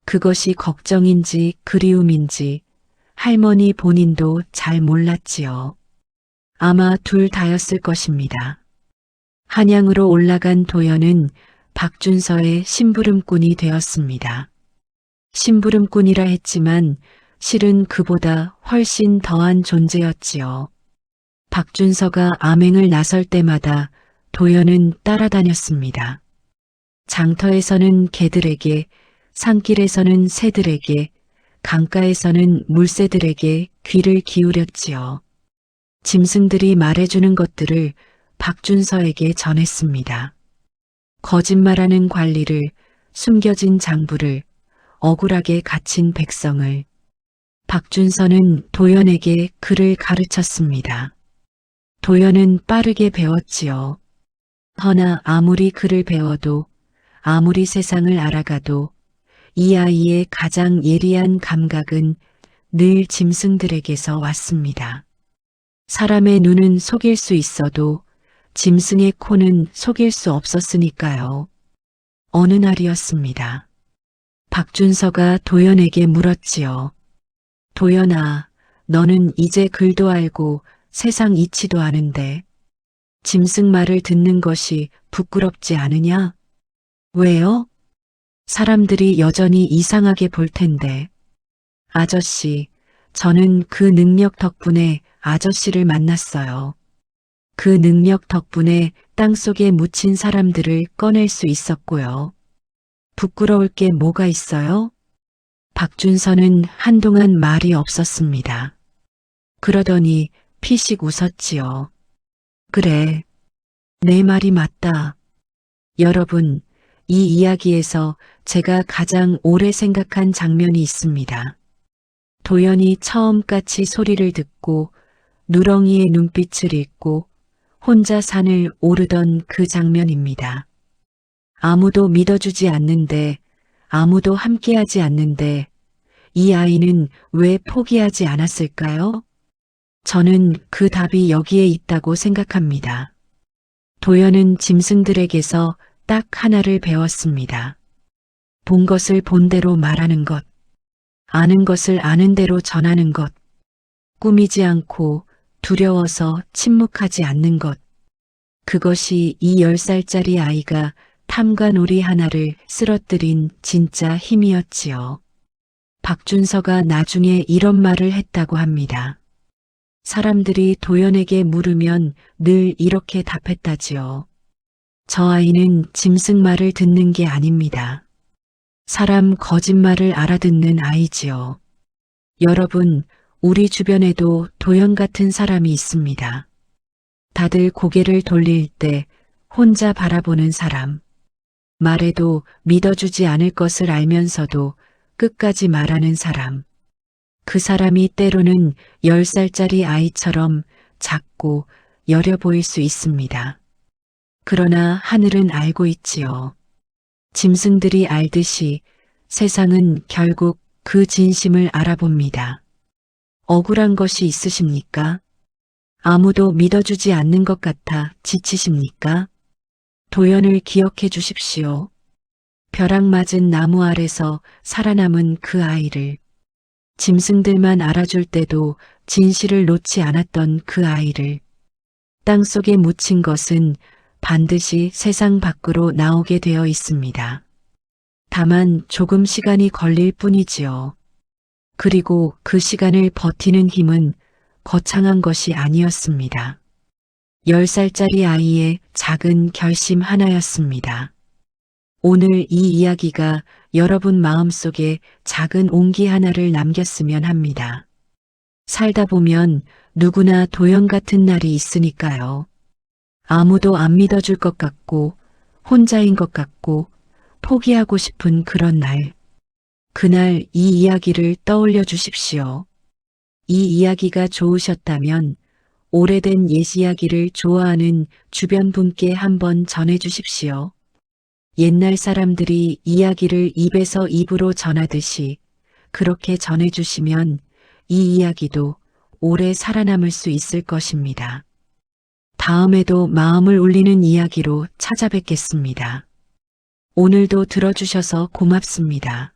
그것이 걱정인지 그리움인지 할머니 본인도 잘 몰랐지요. 아마 둘 다였을 것입니다. 한양으로 올라간 도연은 박준서의 심부름꾼이 되었습니다. 심부름꾼이라 했지만 실은 그보다 훨씬 더한 존재였지요. 박준서가 암행을 나설 때마다 도연은 따라다녔습니다. 장터에서는 개들에게, 산길에서는 새들에게, 강가에서는 물새들에게 귀를 기울였지요. 짐승들이 말해주는 것들을 박준서에게 전했습니다. 거짓말하는 관리를, 숨겨진 장부를, 억울하게 갇힌 백성을. 박준서는 도연에게 글을 가르쳤습니다. 도연은 빠르게 배웠지요. 허나 아무리 글을 배워도 아무리 세상을 알아가도 이 아이의 가장 예리한 감각은 늘 짐승들에게서 왔습니다. 사람의 눈은 속일 수 있어도 짐승의 코는 속일 수 없었으니까요. 어느 날이었습니다. 박준서가 도연에게 물었지요. 도연아, 너는 이제 글도 알고 세상 이치도 아는데 짐승 말을 듣는 것이 부끄럽지 않으냐? 왜요? 사람들이 여전히 이상하게 볼 텐데. 아저씨, 저는 그 능력 덕분에 아저씨를 만났어요. 그 능력 덕분에 땅속에 묻힌 사람들을 꺼낼 수 있었고요. 부끄러울 게 뭐가 있어요? 박준서는 한동안 말이 없었습니다. 그러더니 피식 웃었지요. 그래, 내 말이 맞다. 여러분, 이 이야기에서 제가 가장 오래 생각한 장면이 있습니다. 도연이 처음같이 소리를 듣고 누렁이의 눈빛을 읽고 혼자 산을 오르던 그 장면입니다. 아무도 믿어주지 않는데, 아무도 함께하지 않는데 이 아이는 왜 포기하지 않았을까요? 저는 그 답이 여기에 있다고 생각합니다. 도연은 짐승들에게서 딱 하나를 배웠습니다. 본 것을 본 대로 말하는 것, 아는 것을 아는 대로 전하는 것, 꾸미지 않고 두려워서 침묵하지 않는 것. 그것이 이 10살짜리 아이가 탐관오리 하나를 쓰러뜨린 진짜 힘이었지요. 박준서가 나중에 이런 말을 했다고 합니다. 사람들이 도연에게 물으면 늘 이렇게 답했다지요. 저 아이는 짐승 말을 듣는 게 아닙니다. 사람 거짓말을 알아듣는 아이지요. 여러분, 우리 주변에도 도연 같은 사람이 있습니다. 다들 고개를 돌릴 때 혼자 바라보는 사람. 말해도 믿어주지 않을 것을 알면서도 끝까지 말하는 사람. 그 사람이 때로는 10살짜리 아이처럼 작고 여려 보일 수 있습니다. 그러나 하늘은 알고 있지요. 짐승들이 알듯이 세상은 결국 그 진심을 알아봅니다. 억울한 것이 있으십니까? 아무도 믿어주지 않는 것 같아 지치십니까? 도연을 기억해 주십시오. 벼락 맞은 나무 아래서 살아남은 그 아이를, 짐승들만 알아줄 때도 진실을 놓지 않았던 그 아이를, 땅속에 묻힌 것은 반드시 세상 밖으로 나오게 되어 있습니다. 다만 조금 시간이 걸릴 뿐이지요. 그리고 그 시간을 버티는 힘은 거창한 것이 아니었습니다. 10살짜리 아이의 작은 결심 하나였습니다. 오늘 이 이야기가 여러분 마음속에 작은 온기 하나를 남겼으면 합니다. 살다 보면 누구나 도연 같은 날이 있으니까요. 아무도 안 믿어줄 것 같고 혼자인 것 같고 포기하고 싶은 그런 날. 그날 이 이야기를 떠올려 주십시오. 이 이야기가 좋으셨다면 오래된 옛 이야기를 좋아하는 주변 분께 한번 전해 주십시오. 옛날 사람들이 이야기를 입에서 입으로 전하듯이 그렇게 전해 주시면 이 이야기도 오래 살아남을 수 있을 것입니다. 다음에도 마음을 울리는 이야기로 찾아뵙겠습니다. 오늘도 들어주셔서 고맙습니다.